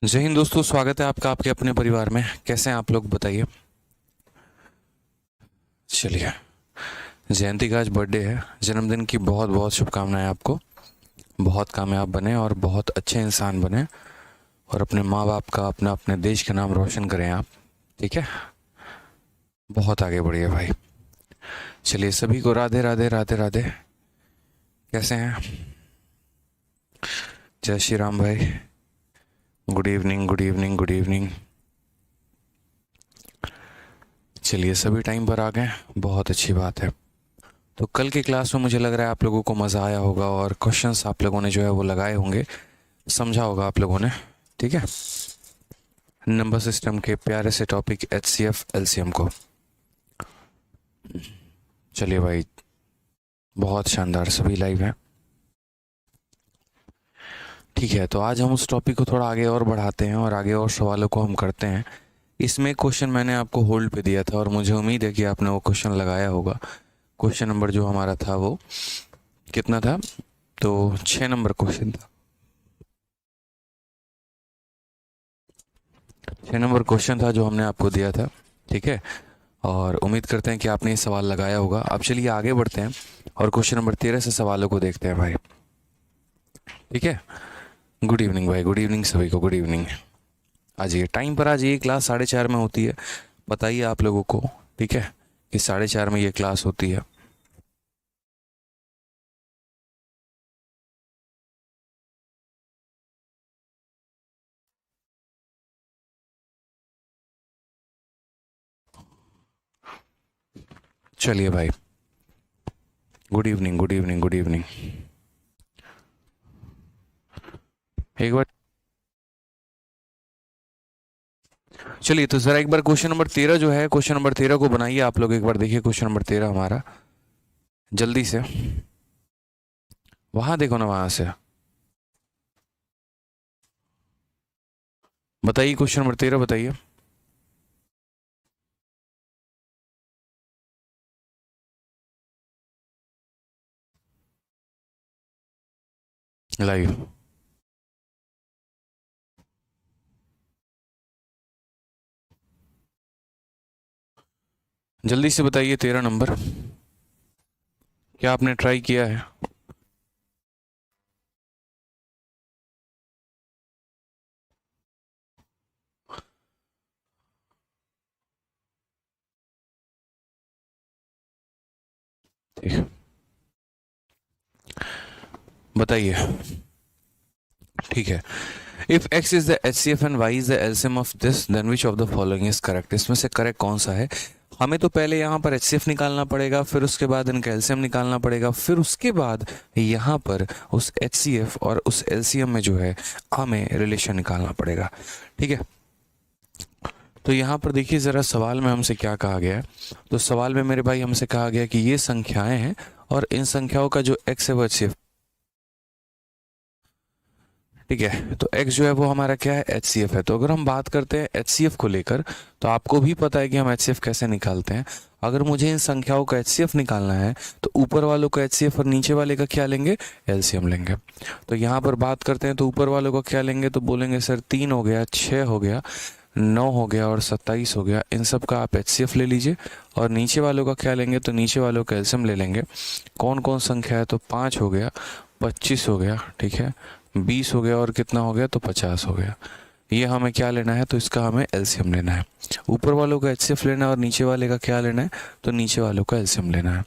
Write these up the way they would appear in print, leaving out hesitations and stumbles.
जय हिंद दोस्तों, स्वागत है आपका आपके अपने परिवार में। कैसे हैं आप लोग, बताइए। चलिए, जयंती का आज बर्थडे है। जन्मदिन की बहुत बहुत शुभकामनाएं आपको। बहुत कामयाब बने और बहुत अच्छे इंसान बने और अपने माँ बाप का, अपना अपने देश का नाम रोशन करें आप। ठीक है, बहुत आगे बढ़िए भाई। चलिए, सभी को राधे राधे राधे राधे। कैसे हैं? जय श्री राम भाई। Good evening, good evening, good evening. चलिए, सभी टाइम पर आ गए, बहुत अच्छी बात है। तो कल की क्लास में मुझे लग रहा है आप लोगों को मज़ा आया होगा और क्वेश्चंस आप लोगों ने जो है वो लगाए होंगे, समझा होगा आप लोगों ने। ठीक है, नंबर सिस्टम के प्यारे से टॉपिक HCF LCM को। चलिए भाई, बहुत शानदार, सभी लाइव हैं। ठीक है, तो आज हम उस टॉपिक को थोड़ा आगे और बढ़ाते हैं और आगे और सवालों को हम करते हैं। इसमें क्वेश्चन मैंने आपको होल्ड पे दिया था और मुझे उम्मीद है कि आपने वो क्वेश्चन लगाया होगा। क्वेश्चन नंबर जो हमारा था वो कितना था? तो 6 नंबर क्वेश्चन था। 6 नंबर क्वेश्चन था जो हमने आपको दिया था। ठीक है, और उम्मीद करते हैं कि आपने ये सवाल लगाया होगा। अब चलिए आगे बढ़ते हैं और क्वेश्चन नंबर 13 से सवालों को देखते हैं भाई। ठीक है, गुड इवनिंग भाई, गुड इवनिंग सभी को, गुड इवनिंग। आ जाइए टाइम पर, आ जाइए। क्लास 4:30 में होती है, बताइए आप लोगों को। ठीक है, कि 4:30 में ये क्लास होती है। चलिए भाई, good evening, good evening, good evening. एक बार चलिए, तो जरा एक बार क्वेश्चन नंबर 13 जो है, क्वेश्चन नंबर 13 को बनाइए आप लोग। एक बार देखिए क्वेश्चन नंबर 13 हमारा, जल्दी से। वहां देखो ना, वहां से बताइए। क्वेश्चन नंबर 13 बताइए। लाइव, जल्दी से बताइए। 13 नंबर, क्या आपने ट्राई किया है? ठीक है, बताइए। ठीक है, if x is the HCF and y is the LCM of this, then which of the following is correct. इसमें से करेक्ट कौन सा है? हमें तो पहले यहाँ पर HCF निकालना पड़ेगा, फिर उसके बाद इनका LCM निकालना पड़ेगा, फिर उसके बाद यहाँ पर उस HCF और उस LCM में जो है हमें रिलेशन निकालना पड़ेगा। ठीक है, तो यहाँ पर देखिए ज़रा सवाल में हमसे क्या कहा गया है। तो सवाल में मेरे भाई हमसे कहा गया कि ये संख्याएं हैं और इन संख्याओं का जो x है वो HCF। ठीक है, तो x जो है वो हमारा क्या है? HCF है। तो अगर हम बात करते हैं HCF को लेकर, तो आपको भी पता है कि हम HCF कैसे निकालते हैं। अगर मुझे इन संख्याओं का HCF निकालना है तो ऊपर वालों का HCF और नीचे वाले का क्या लेंगे? LCM लेंगे। तो यहाँ पर बात करते हैं तो ऊपर वालों का क्या लेंगे? तो बोलेंगे सर 3 हो गया, 6 हो गया, 9 हो गया और 27 हो गया। इन सब का आप HCF ले लीजिए। और नीचे वालों का क्या लेंगे? तो नीचे वालों का LCM ले लेंगे। कौन कौन संख्या है? तो 5 हो गया, 25 हो गया, ठीक है, 20 हो गया और कितना हो गया? तो 50 हो गया। ये हमें क्या लेना है? तो इसका हमें LCM लेना है। ऊपर वालों का HCF लेना है और नीचे वाले का क्या लेना है? तो नीचे वालों का LCM लेना है।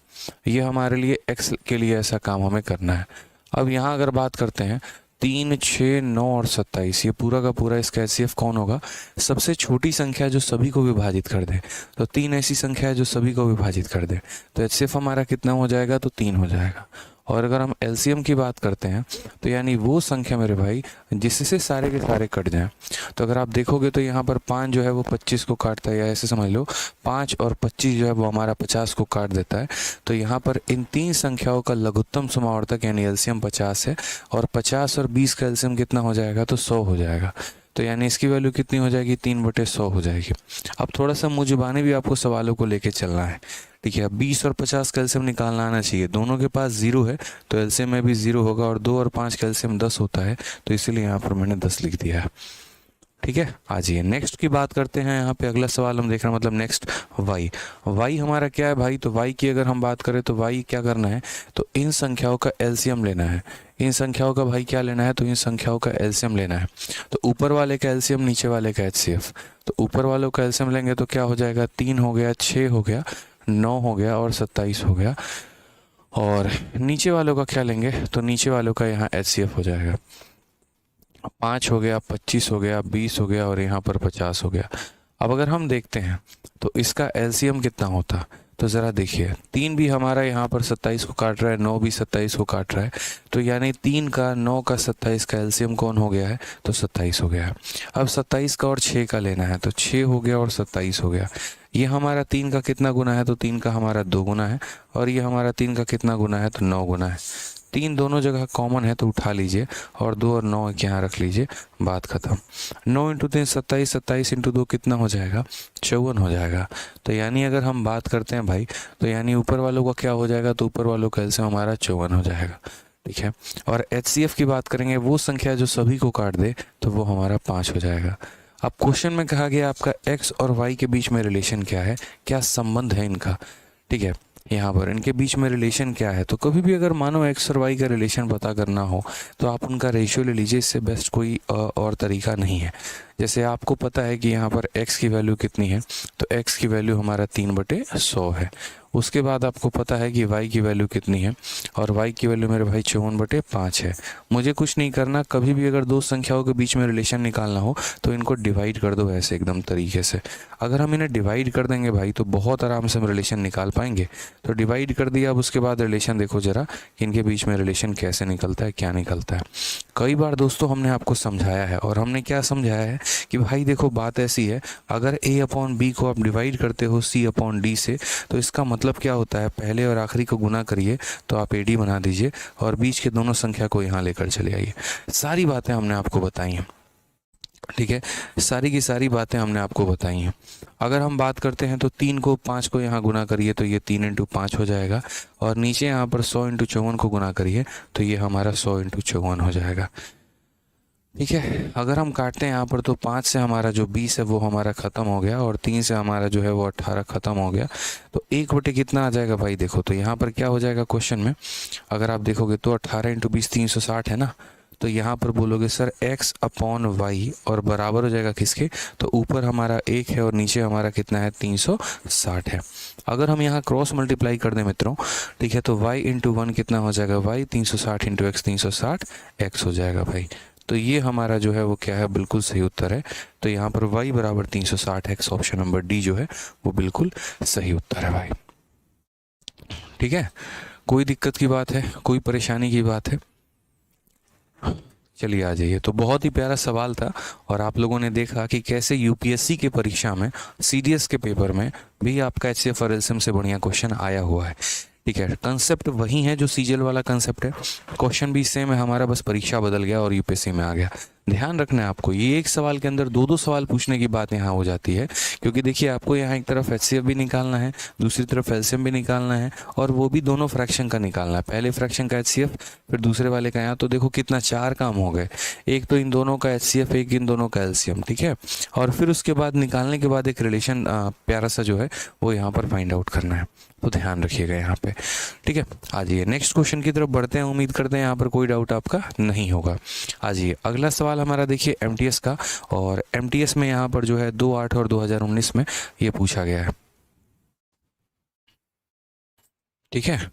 ये हमारे लिए x के लिए ऐसा काम हमें करना है। अब यहाँ अगर बात करते हैं 3, 6, 9 और 27, ये पूरा का पूरा इसका HCF कौन होगा? सबसे छोटी संख्या जो सभी को विभाजित कर दे। तो 3 ऐसी संख्या है जो सभी को विभाजित कर दे, तो HCF हमारा कितना हो जाएगा? तो 3 हो जाएगा। और अगर हम LCM की बात करते हैं तो यानी वो संख्या मेरे भाई जिससे सारे के सारे कट जाएं। तो अगर आप देखोगे तो यहाँ पर 5 जो है वो 25 को काटता है, या ऐसे समझ लो 5 और 25 जो है वो हमारा 50 को काट देता है। तो यहाँ पर इन 3 संख्याओं का लघुत्तम समावर्तक यानी LCM 50 है, और 50 और 20 का LCM कितना हो जाएगा? तो 100 हो जाएगा। तो यानी इसकी वैल्यू कितनी हो जाएगी? 3/100 हो जाएगी। अब थोड़ा सा मुझबानी भी आपको सवालों को लेके चलना है। ठीक है, 20 और 50 का LCM निकालना आना चाहिए। दोनों के पास 0 है तो LCM में भी 0 होगा, और 2 और 5 का LCM 10 होता है, तो इसीलिए यहाँ पर मैंने 10 लिख दिया है। ठीक है, आ जाइए नेक्स्ट की बात करते हैं। यहाँ पे अगला सवाल हम देख रहे हैं, मतलब नेक्स्ट वाई। वाई हमारा क्या है भाई, तो वाई की अगर हम बात करें तो वाई क्या करना है, तो इन संख्याओं का एलसीएम लेना है। इन संख्याओं का भाई क्या लेना है, तो इन संख्याओं का एलसीएम लेना है। तो ऊपर वाले का एलसीएम, नीचे वाले का एचसीएफ। तो ऊपर वालों का एलसीएम लेंगे तो क्या हो जाएगा, 3 हो गया, 6 हो गया, 9 हो गया और 27 हो गया। और नीचे वालों का क्या लेंगे, तो नीचे वालों का यहाँ एचसीएफ हो जाएगा। 5 हो गया, 25 हो गया, 20 हो गया और यहाँ पर 50 हो गया। अब अगर हम देखते हैं तो इसका एलसीएम कितना होता, तो ज़रा देखिए, 3 भी हमारा यहाँ पर 27 को काट रहा है, 9 भी 27 को काट रहा है। तो यानी 3 का, 9 का, 27 का एलसीएम कौन हो गया है, तो 27 हो गया है। अब 27 का और 6 का लेना है, तो 6 हो गया और 27 हो गया। ये हमारा 3 का कितना गुना है, तो 3 का हमारा 2 गुना है। और ये हमारा 3 का कितना गुना है, तो 9 गुना है। 3 दोनों जगह कॉमन है तो उठा लीजिए और 2 और 9 यहाँ रख लीजिए, बात खत्म। 9 इंटू 3 27, 27 इंटू 2 कितना हो जाएगा, 54 हो जाएगा। तो यानी अगर हम बात करते हैं भाई, तो यानी ऊपर वालों का क्या हो जाएगा, तो ऊपर वालों का एलसीएम हमारा 54 हो जाएगा। ठीक है, और एचसीएफ की बात करेंगे, वो संख्या जो सभी को काट दे तो वो हमारा 5 हो जाएगा। अब क्वेश्चन में कहा गया आपका एक्स और वाई के बीच में रिलेशन क्या है, क्या संबंध है इनका। ठीक है, यहाँ पर इनके बीच में रिलेशन क्या है, तो कभी भी अगर मानो एक्स और वाई का रिलेशन पता करना हो तो आप उनका रेशियो ले लीजिए, इससे बेस्ट कोई और तरीका नहीं है। जैसे आपको पता है कि यहाँ पर x की वैल्यू कितनी है, तो x की वैल्यू हमारा 3/100 है। उसके बाद आपको पता है कि y की वैल्यू कितनी है, और y की वैल्यू मेरे भाई 54/5 है। मुझे कुछ नहीं करना, कभी भी अगर दो संख्याओं के बीच में रिलेशन निकालना हो तो इनको डिवाइड कर दो ऐसे एकदम तरीके से। अगर हम इन्हें डिवाइड कर देंगे भाई तो बहुत आराम से हम रिलेशन निकाल पाएंगे। तो डिवाइड कर दिया, अब उसके बाद रिलेशन देखो ज़रा कि इनके बीच में रिलेशन कैसे निकलता है, क्या निकलता है। कई बार दोस्तों हमने आपको समझाया है, और हमने क्या समझाया है कि भाई देखो बात ऐसी है, अगर a/b को आप डिवाइड करते हो c/d से, तो इसका मतलब क्या होता है, पहले और आखिरी को गुना करिए तो आप ad बना दीजिए और बीच के दोनों संख्या को यहाँ लेकर चले आइए। सारी बातें हमने आपको बताई हैं। ठीक है, सारी की सारी बातें हमने आपको बताई हैं। अगर हम बात करते हैं तो 3 को 5 को यहाँ गुना करिए तो ये 3 × 5 हो जाएगा, और नीचे यहाँ पर 100 × 54 को गुना करिए तो ये हमारा 100 × 54 हो जाएगा। ठीक है, अगर हम काटते हैं यहाँ पर तो 5 से हमारा जो 20 है वो हमारा ख़त्म हो गया, और 3 से हमारा जो है वो 18 ख़त्म हो गया। तो 1/, कितना आ जाएगा भाई, देखो तो यहाँ पर क्या हो जाएगा क्वेश्चन में, अगर आप देखोगे तो 18 × 20 360 है ना। तो यहाँ पर बोलोगे सर x/y, और बराबर हो जाएगा किसके, तो ऊपर हमारा 1 है और नीचे हमारा कितना है, 360 है। अगर हम यहाँ क्रॉस मल्टीप्लाई कर दें मित्रों, ठीक है, तो y × 1 कितना हो जाएगा, y 360 × x 360 x हो जाएगा भाई। तो ये हमारा जो है वो क्या है, बिल्कुल सही उत्तर है। तो यहाँ पर y = 360 x, option number D जो है वो बिल्कुल सही उत्तर है भाई। ठीक है, कोई दिक्कत की बात है, कोई परेशानी की बात है, चलिए आ जाइए। तो बहुत ही प्यारा सवाल था, और आप लोगों ने देखा कि कैसे यूपीएससी के परीक्षा में, सीडीएस के पेपर में भी आपका एचसीएफ और एलसीएम से बढ़िया क्वेश्चन आया हुआ है। ठीक है, कंसेप्ट वही है जो सीजीएल वाला कंसेप्ट है, क्वेश्चन भी सेम है हमारा, बस परीक्षा बदल गया और यूपीएससी में आ गया। ध्यान रखना है आपको, ये एक सवाल के अंदर 2-2 सवाल पूछने की बात यहाँ हो जाती है, क्योंकि देखिए आपको यहाँ एक तरफ एचसीएफ भी निकालना है, दूसरी तरफ एलसीएम भी निकालना है, और वो भी दोनों फ्रैक्शन का निकालना है। पहले फ्रैक्शन का एचसीएफ, फिर दूसरे वाले का यहाँ। तो देखो कितना 4 काम हो गए, एक तो इन दोनों का एचसीएफ, एक इन दोनों का एलसीएम। ठीक है, और फिर उसके बाद निकालने के बाद एक रिलेशन प्यारा सा जो है वो यहाँ पर फाइंड आउट करना है। तो ध्यान रखिएगा यहाँ पे। ठीक है, आ जाइए नेक्स्ट क्वेश्चन की तरफ बढ़ते हैं। उम्मीद करते हैं यहाँ पर कोई डाउट आपका नहीं होगा। आ जाइए अगला सवाल हमारा देखिए एमटीएस का, और एमटीएस में यहाँ पर जो है 2008 और 2019 में ये पूछा गया है। ठीक है,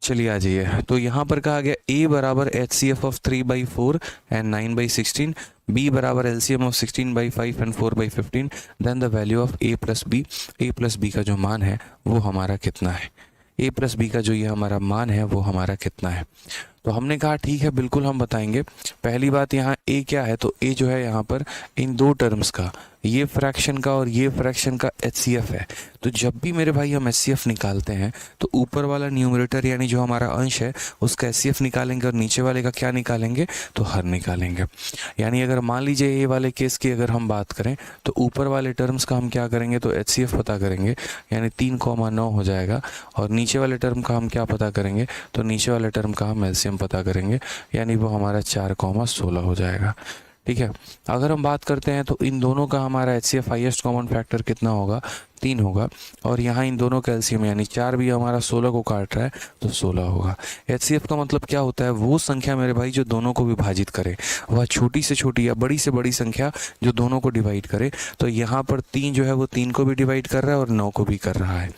चलिए आ जाइए। तो यहाँ पर कहा गया a = HCF of 3/4 and 9/16, b = LCM of 16/5 and 4/15, then the value of a + b। a + b का जो मान है वो हमारा कितना है, a + b का जो ये हमारा मान है वो हमारा कितना है। तो हमने कहा ठीक है, बिल्कुल हम बताएंगे। पहली बात यहाँ ए क्या है, तो ए जो है यहाँ पर इन दो टर्म्स का, ये फ्रैक्शन का और ये फ्रैक्शन का एचसीएफ है। तो जब भी मेरे भाई हम एचसीएफ निकालते हैं तो ऊपर वाला न्यूमरेटर यानी जो हमारा अंश है उसका एचसीएफ निकालेंगे और नीचे वाले का क्या निकालेंगे, तो हर निकालेंगे। यानी अगर मान लीजिए ए वाले केस की अगर हम बात करें तो ऊपर वाले टर्म्स का हम क्या करेंगे, तो एचसीएफ पता करेंगे, यानी 3,9 हो जाएगा। और नीचे वाले टर्म का हम क्या पता करेंगे, तो नीचे वाले टर्म का हम एलसीएम पता करेंगे, यानी वो हमारा 4,16 हो जाएगा। ठीक है। अगर हम बात करते हैं तो इन दोनों का हमारा एचसीएफ हाईएस्ट कॉमन फैक्टर कितना होगा, 3 होगा। और यहाँ इन दोनों का एलसीएम यानी 4 भी हमारा 16 को काट रहा है तो 16 होगा। एचसीएफ का मतलब क्या होता है, वो संख्या मेरे भाई जो दोनों को विभाजित करे, वह छोटी से छोटी या बड़ी से बड़ी संख्या जो दोनों को डिवाइड करे। तो यहाँ पर 3 जो है वो 3 को भी डिवाइड कर रहा है और 9 को भी कर रहा है।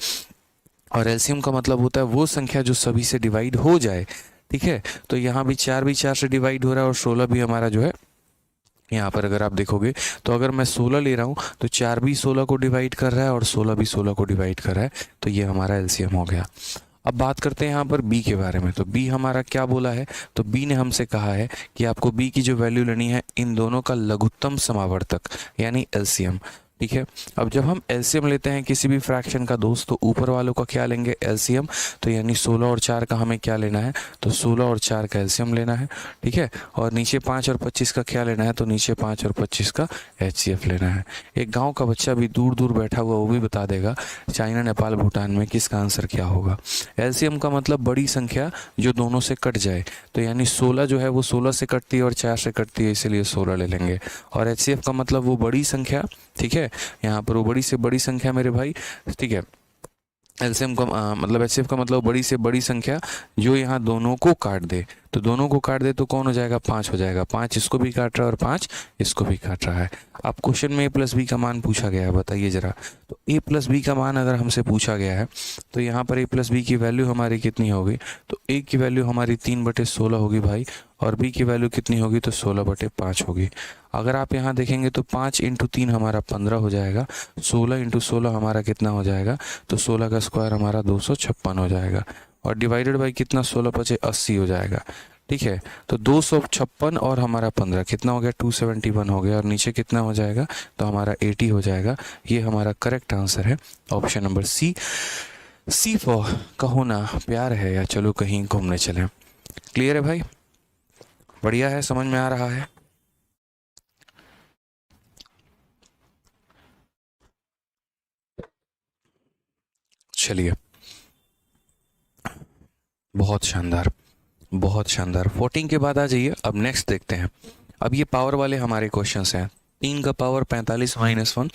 और एलसीएम का मतलब होता है वो संख्या जो सभी से डिवाइड हो जाए। ठीक है। तो यहाँ भी 4 भी 4 से डिवाइड हो रहा है और 16 भी हमारा जो है, यहाँ पर अगर आप देखोगे तो अगर मैं 16 ले रहा हूँ तो 4 भी 16 को डिवाइड कर रहा है और 16 भी 16 को डिवाइड कर रहा है। तो ये हमारा एलसीएम हो गया। अब बात करते हैं यहाँ पर बी के बारे में। तो बी हमारा क्या बोला है, तो बी ने हमसे कहा है कि आपको बी की जो वैल्यू लेनी है इन दोनों का लघुत्तम समावर्तक यानी एलसीएम। ठीक है। अब जब हम एलसीएम लेते हैं किसी भी फ्रैक्शन का दोस्त, तो ऊपर वालों का क्या लेंगे, एलसीएम। तो यानी 16 और 4 का हमें क्या लेना है, तो 16 और 4 का एलसीएम लेना है। ठीक है। और नीचे 5 और 25 का क्या लेना है, तो नीचे 5 और 25 का एचसीएफ लेना है। एक गांव का बच्चा भी दूर दूर बैठा हुआ वो भी बता देगा चाइना, नेपाल, भूटान में किसका आंसर क्या होगा। एलसीएम का मतलब बड़ी संख्या जो दोनों से कट जाए। तो यानी 16 जो है वो 16 से कटती है और 4 से कटती है, इसलिए 16 ले लेंगे। और एचसीएफ का मतलब वो बड़ी संख्या, ठीक है, यहाँ पर वो बड़ी से बड़ी संख्या मेरे भाई। ठीक है। एलसीएम का मतलब एचसीएफ का मतलब बड़ी से बड़ी संख्या जो यहाँ दोनों को काट दे। तो दोनों को काट दे तो कौन हो जाएगा, 5 हो जाएगा। 5 इसको भी काट रहा है और 5 इसको भी काट रहा है। अब क्वेश्चन में ए प्लस बी का मान पूछा गया है, बताइए जरा। तो ए प्लस बी का मान अगर हमसे पूछा गया है तो यहाँ पर ए प्लस बी की वैल्यू हमारी कितनी होगी, तो ए की वैल्यू हमारी 3/16 होगी भाई, और बी की वैल्यू कितनी होगी, तो 16/5 होगी। अगर आप यहाँ देखेंगे तो 5 × 3 हमारा 15 हो जाएगा। 16 × 16 हमारा कितना हो जाएगा, तो 16 का स्क्वायर हमारा 256 हो जाएगा। और डिवाइडेड बाई कितना, 16×5 80 हो जाएगा। ठीक है। तो 256 और हमारा 15 कितना हो गया, 271 हो गया। और नीचे कितना हो जाएगा, तो हमारा 80 हो जाएगा। ये हमारा करेक्ट आंसर है option number C. C for कहो ना प्यार है या चलो कहीं घूमने चलें। क्लियर है भाई, बढ़िया है, समझ में आ रहा है। चलिए, बहुत शानदार, बहुत शानदार। 14 के बाद आ जाइए। अब नेक्स्ट देखते हैं। अब ये पावर वाले हमारे क्वेश्चंस हैं। 3 का पावर 45 - 1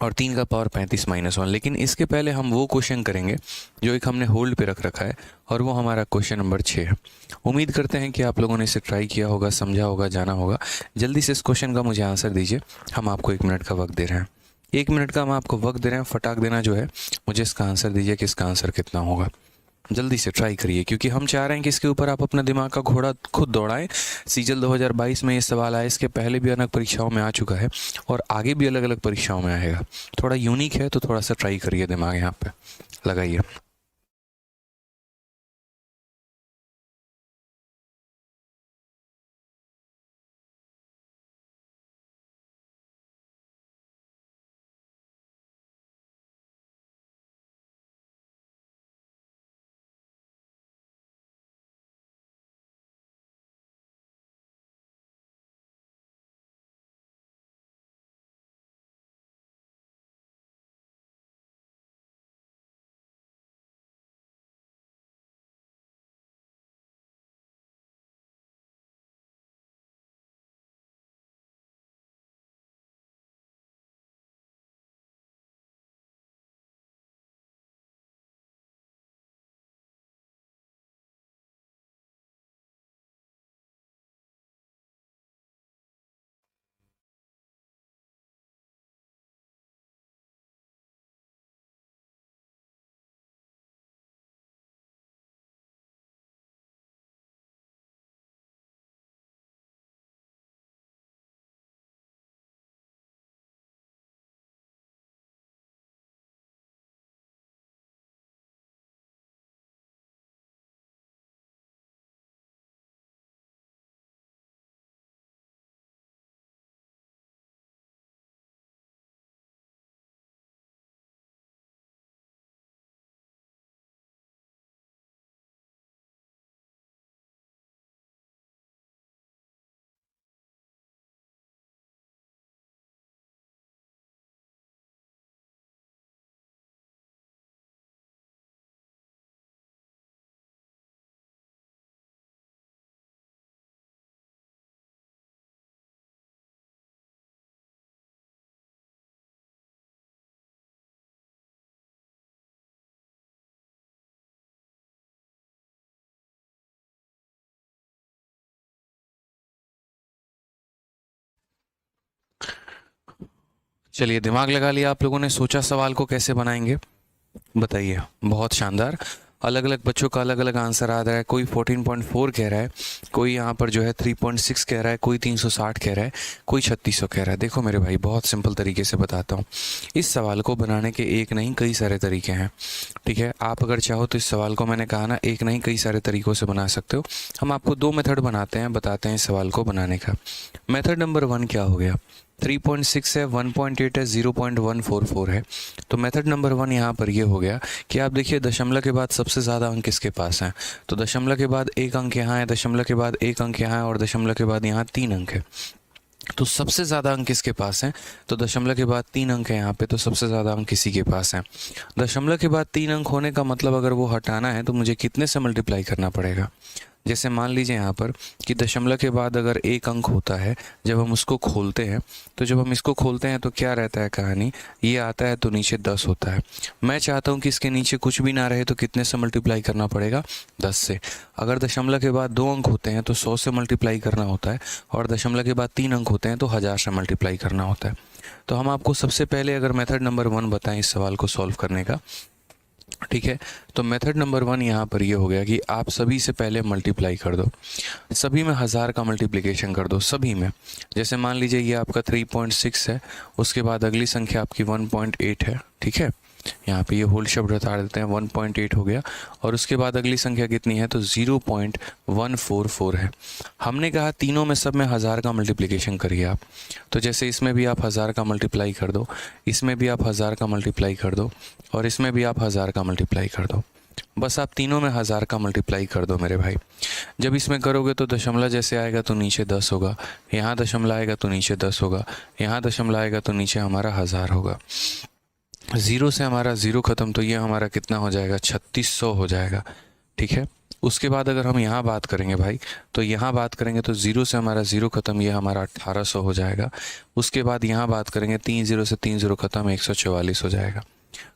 और 3 का पावर 35 - 1। लेकिन इसके पहले हम वो क्वेश्चन करेंगे जो एक हमने होल्ड पे रख रखा है, और वो हमारा क्वेश्चन नंबर 6 है। उम्मीद करते हैं कि आप लोगों ने इसे ट्राई किया होगा, समझा होगा, जाना होगा। जल्दी से इस क्वेश्चन का मुझे आंसर दीजिए। हम आपको 1 मिनट का वक्त दे रहे हैं। 1 मिनट का हम आपको वक्त दे रहे हैं। फटाक देना जो है, मुझे इसका आंसर दीजिए कि इसका आंसर कितना होगा। जल्दी से ट्राई करिए, क्योंकि हम चाह रहे हैं कि इसके ऊपर आप अपना दिमाग का घोड़ा खुद दौड़ाएं। सीजल 2022 में ये सवाल आया, इसके पहले भी अलग परीक्षाओं में आ चुका है और आगे भी अलग अलग परीक्षाओं में आएगा। थोड़ा यूनिक है, तो थोड़ा सा ट्राई करिए, दिमाग यहाँ पे लगाइए। चलिए, दिमाग लगा लिया आप लोगों ने, सोचा सवाल को कैसे बनाएंगे, बताइए। बहुत शानदार। अलग अलग बच्चों का अलग अलग आंसर आ रहा है। कोई 14.4 कह रहा है, कोई यहाँ पर जो है 3.6 कह रहा है, कोई 360 कह रहा है, कोई 3600 कह रहा है। देखो मेरे भाई, बहुत सिंपल तरीके से बताता हूँ। इस सवाल को बनाने के एक नहीं कई सारे तरीके हैं, ठीक है। आप अगर चाहो तो इस सवाल को, मैंने कहा ना, एक नहीं कई सारे तरीक़ों से बना सकते हो। हम आपको 2 मेथड बनाते हैं, बताते हैं इस सवाल को बनाने का। मेथड नंबर 1 क्या हो गया, 3.6 है, 1.8 है, 0.144 है। तो मेथड नंबर 1 यहाँ पर ये हो गया कि आप देखिए दशमलव के बाद सबसे ज़्यादा अंक किसके पास हैं। तो दशमलव के बाद एक अंक यहाँ है, दशमलव के बाद एक अंक यहाँ है, और दशमलव के बाद यहाँ 3 अंक है। तो सबसे ज़्यादा अंक किसके पास हैं, तो दशमलव के बाद 3 अंक है यहाँ पे, तो सबसे ज़्यादा अंक किसी के पास हैं। दशमलव के बाद 3 अंक होने का मतलब अगर वो हटाना है तो मुझे कितने से मल्टीप्लाई करना पड़ेगा। जैसे मान लीजिए यहाँ पर कि दशमलव के बाद अगर एक अंक होता है, जब हम उसको खोलते हैं, तो जब हम इसको खोलते हैं तो क्या रहता है कहानी, ये आता है तो नीचे 10 होता है। मैं चाहता हूँ कि इसके नीचे कुछ भी ना रहे, तो कितने से मल्टीप्लाई करना पड़ेगा, 10 से। अगर दशमलव के बाद 2 अंक होते हैं तो 100 से मल्टीप्लाई करना होता है, और दशमलव के बाद 3 अंक होते हैं तो 1000 से मल्टीप्लाई करना होता है। तो हम आपको सबसे पहले अगर मेथड नंबर 1 बताएं इस सवाल को सॉल्व करने का, ठीक है। तो मेथड नंबर 1 यहाँ पर ये हो गया कि आप सभी से पहले मल्टीप्लाई कर दो, सभी में 1000 का मल्टीप्लिकेशन कर दो, सभी में। जैसे मान लीजिए ये आपका 3.6 है, उसके बाद अगली संख्या आपकी 1.8 है, ठीक है। यहाँ पे ये होल शब्द हटा देते हैं, 1.8 हो गया, और उसके बाद अगली संख्या कितनी है, तो 0.144 है। हमने कहा तीनों में सब में 1000 का मल्टीप्लिकेशन करिए आप। तो जैसे इसमें भी आप 1000 का मल्टीप्लाई कर दो, इसमें भी आप 1000 का मल्टीप्लाई कर दो, और इसमें भी आप 1000 का मल्टीप्लाई कर दो। बस आप तीनों में 1000 का मल्टीप्लाई कर दो मेरे भाई। जब इसमें करोगे तो दशमलव जैसे आएगा तो नीचे 10 होगा, यहाँ दशमलव आएगा तो नीचे 10 होगा, यहाँ दशमलव आएगा तो नीचे हमारा 1000 होगा। 0 से हमारा 0 ख़त्म, तो ये हमारा कितना हो जाएगा, 3600 हो जाएगा, ठीक है। उसके बाद अगर हम यहाँ बात करेंगे भाई, तो यहाँ बात करेंगे तो 0 से हमारा 0 ख़त्म, ये हमारा 1800 हो जाएगा। उसके बाद यहाँ बात करेंगे 3 0 से 3 0 ख़त्म, 144 हो जाएगा।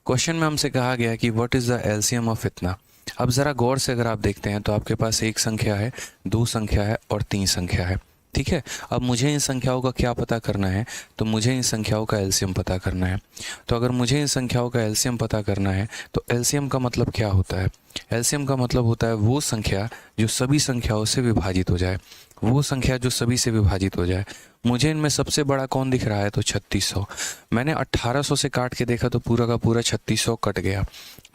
क्वेश्चन में हमसे कहा गया कि what is the LCM of इतना। अब ज़रा गौर से अगर आप देखते हैं तो आपके पास एक संख्या है, 2 संख्या है और 3 संख्या है, ठीक है। अब मुझे इन संख्याओं का क्या पता करना है, तो मुझे इन संख्याओं का एलसीएम पता करना है। तो अगर मुझे इन संख्याओं का एलसीएम पता करना है तो एलसीएम का मतलब क्या होता है, एलसीएम का मतलब होता है वो संख्या जो सभी संख्याओं से विभाजित हो जाए, वो संख्या जो सभी से विभाजित हो जाए। मुझे इनमें सबसे बड़ा कौन दिख रहा है, तो 3600। मैंने 1800 से काट के देखा तो पूरा का पूरा 3600 कट गया।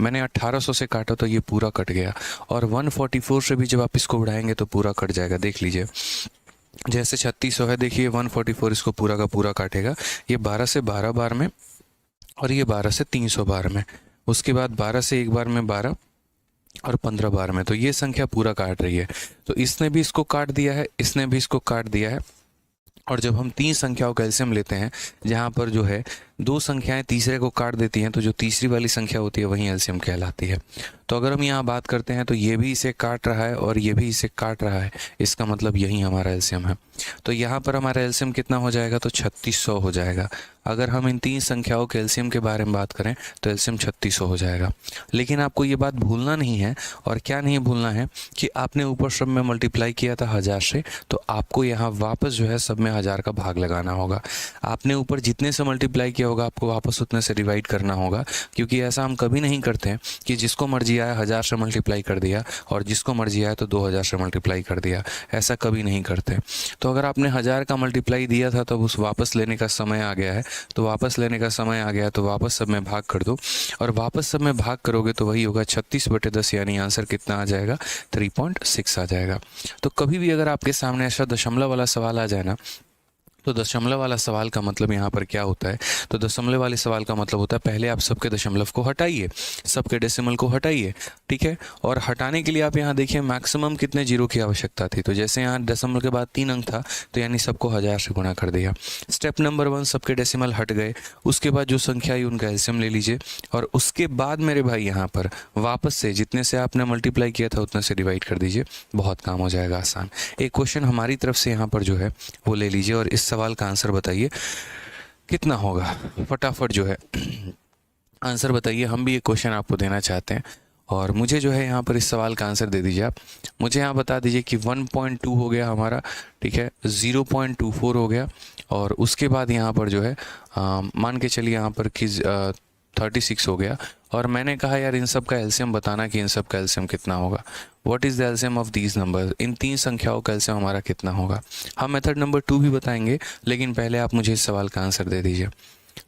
मैंने 1800 से काटा तो ये पूरा कट गया, और 144 से भी जब आप इसको बढ़ाएंगे तो पूरा कट जाएगा। देख लीजिए, जैसे 3600 है, देखिए 144 इसको पूरा का पूरा काटेगा। ये 12 से 12 बार में, और ये 12 से 300 बार में, उसके बाद 12 से एक बार में 12 और 15 बार में। तो ये संख्या पूरा काट रही है। तो इसने भी इसको काट दिया है, इसने भी इसको काट दिया है। और जब हम 3 संख्याओं का एलसीएम लेते हैं, जहाँ पर जो है 2 संख्याएं तीसरे को काट देती हैं, तो जो तीसरी वाली संख्या होती है वही एलसीएम कहलाती है। तो अगर हम यहाँ बात करते हैं तो ये भी इसे काट रहा है और ये भी इसे काट रहा है, इसका मतलब यही हमारा एलसीएम है। तो यहाँ पर हमारा एलसीएम कितना हो जाएगा, तो 3600 हो जाएगा। अगर हम इन 3 संख्याओं के एलसीएम के बारे में बात करें तो एलसीएम 3600 हो जाएगा। लेकिन आपको ये बात भूलना नहीं है, और क्या नहीं भूलना है कि आपने ऊपर सब में मल्टीप्लाई किया था 1000 से, तो आपको यहाँ वापस जो है सब में 1000 का भाग लगाना होगा। आपने ऊपर जितने से मल्टीप्लाई किया होगा आपको वापस उतने से डिवाइड करना होगा, क्योंकि ऐसा हम कभी नहीं करते हैं कि जिसको मर्जी आया 1000 से मल्टीप्लाई कर दिया और जिसको मर्जी आया तो 2000 से मल्टीप्लाई कर दिया। ऐसा कभी नहीं करते। तो अगर आपने 1000 का मल्टीप्लाई दिया था तो उस वापस लेने का समय आ गया है, तो वापस लेने का समय आ गया तो वापस सब में भाग कर दो, और वापस सब में भाग करोगे तो वही होगा 36/10, यानी आंसर कितना आ जाएगा, 3.6 आ जाएगा। तो कभी भी अगर आपके सामने ऐसा दशमलव वाला सवाल आ जाए ना, तो दशमलव वाला सवाल का मतलब यहाँ पर क्या होता है, तो दशमलव वाले सवाल का मतलब होता है पहले आप सबके दशमलव को हटाइए, सबके डेसिमल को हटाइए, ठीक है। और हटाने के लिए आप यहाँ देखिए मैक्सिमम कितने जीरो की आवश्यकता थी। तो जैसे यहाँ दशमलव के बाद 3 अंक था, तो यानी सबको 1000 से गुणा कर दिया। स्टेप नंबर 1, सबके डेसिमल हट गए। उसके बाद जो संख्या आई उनका एलसीएम ले लीजिए, और उसके बाद मेरे भाई यहाँ पर वापस से जितने से आपने मल्टीप्लाई किया था उतने से डिवाइड कर दीजिए, बहुत काम हो जाएगा आसान। एक क्वेश्चन हमारी तरफ से यहाँ पर जो है वो ले लीजिए, और इस सवाल का आंसर बताइए कितना होगा। फटाफट जो है आंसर बताइए। हम भी एक क्वेश्चन आपको देना चाहते हैं, और मुझे जो है यहाँ पर इस सवाल का आंसर दे दीजिए आप। मुझे यहाँ बता दीजिए कि 1.2 हो गया हमारा, ठीक है, 0.24 हो गया, और उसके बाद यहाँ पर जो है मान के चलिए यहाँ पर कि 36 हो गया। और मैंने कहा यार इन सब का एलसीएम बताना कि इन सब का एलसीएम कितना होगा। What is the LCM of these number, इन 3 संख्याओं का एलसीएम हमारा कितना होगा। हम मेथड नंबर 2 भी बताएंगे, लेकिन पहले आप मुझे इस सवाल का आंसर दे दीजिए।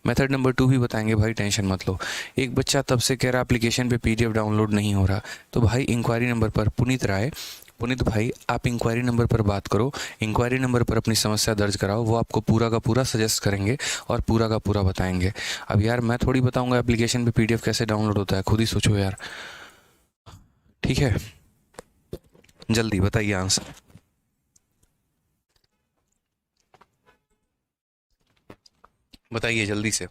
मेथड नंबर 2 भी बताएंगे भाई, टेंशन मत लो। एक बच्चा तब से कह रहा एप्लीकेशन पे पीडीएफ डाउनलोड नहीं हो रहा, तो भाई इंक्वायरी नंबर पर पुनीत राय, पुनीत भाई आप इंक्वायरी नंबर पर बात करो, इंक्वायरी नंबर पर अपनी समस्या दर्ज कराओ, वो आपको पूरा का पूरा सजेस्ट करेंगे और पूरा का पूरा बताएंगे। अब यार मैं थोड़ी बताऊंगा एप्लीकेशन पे पीडीएफ कैसे डाउनलोड होता है, खुद ही सोचो यार, ठीक है। जल्दी बताइए आंसर, बताइए जल्दी से।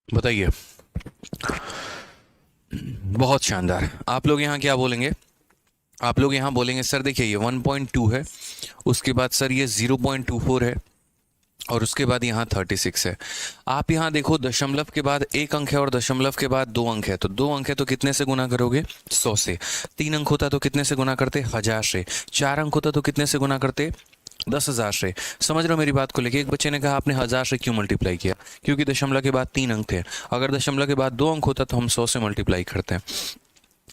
बताइए। बहुत शानदार। आप लोग यहाँ क्या बोलेंगे, आप लोग यहाँ बोलेंगे सर देखिए ये 1.2 है, उसके बाद सर ये 0.24 है, और उसके बाद यहाँ 36 है। आप यहाँ देखो दशमलव के बाद एक अंक है और दशमलव के बाद 2 अंक है, तो 2 अंक है तो कितने से गुना करोगे, 100 से। 3 अंक होता तो कितने से गुना करते, 1000 से। 4 अंक होता तो कितने से गुना करते, 10,000 से। समझ रहे हो मेरी बात को लेके। एक बच्चे ने कहा आपने 1000 से क्यों मल्टीप्लाई किया, क्योंकि दशमलव के बाद 3 अंक थे, अगर दशमलव के बाद 2 अंक होता तो हम 100 से मल्टीप्लाई करते हैं।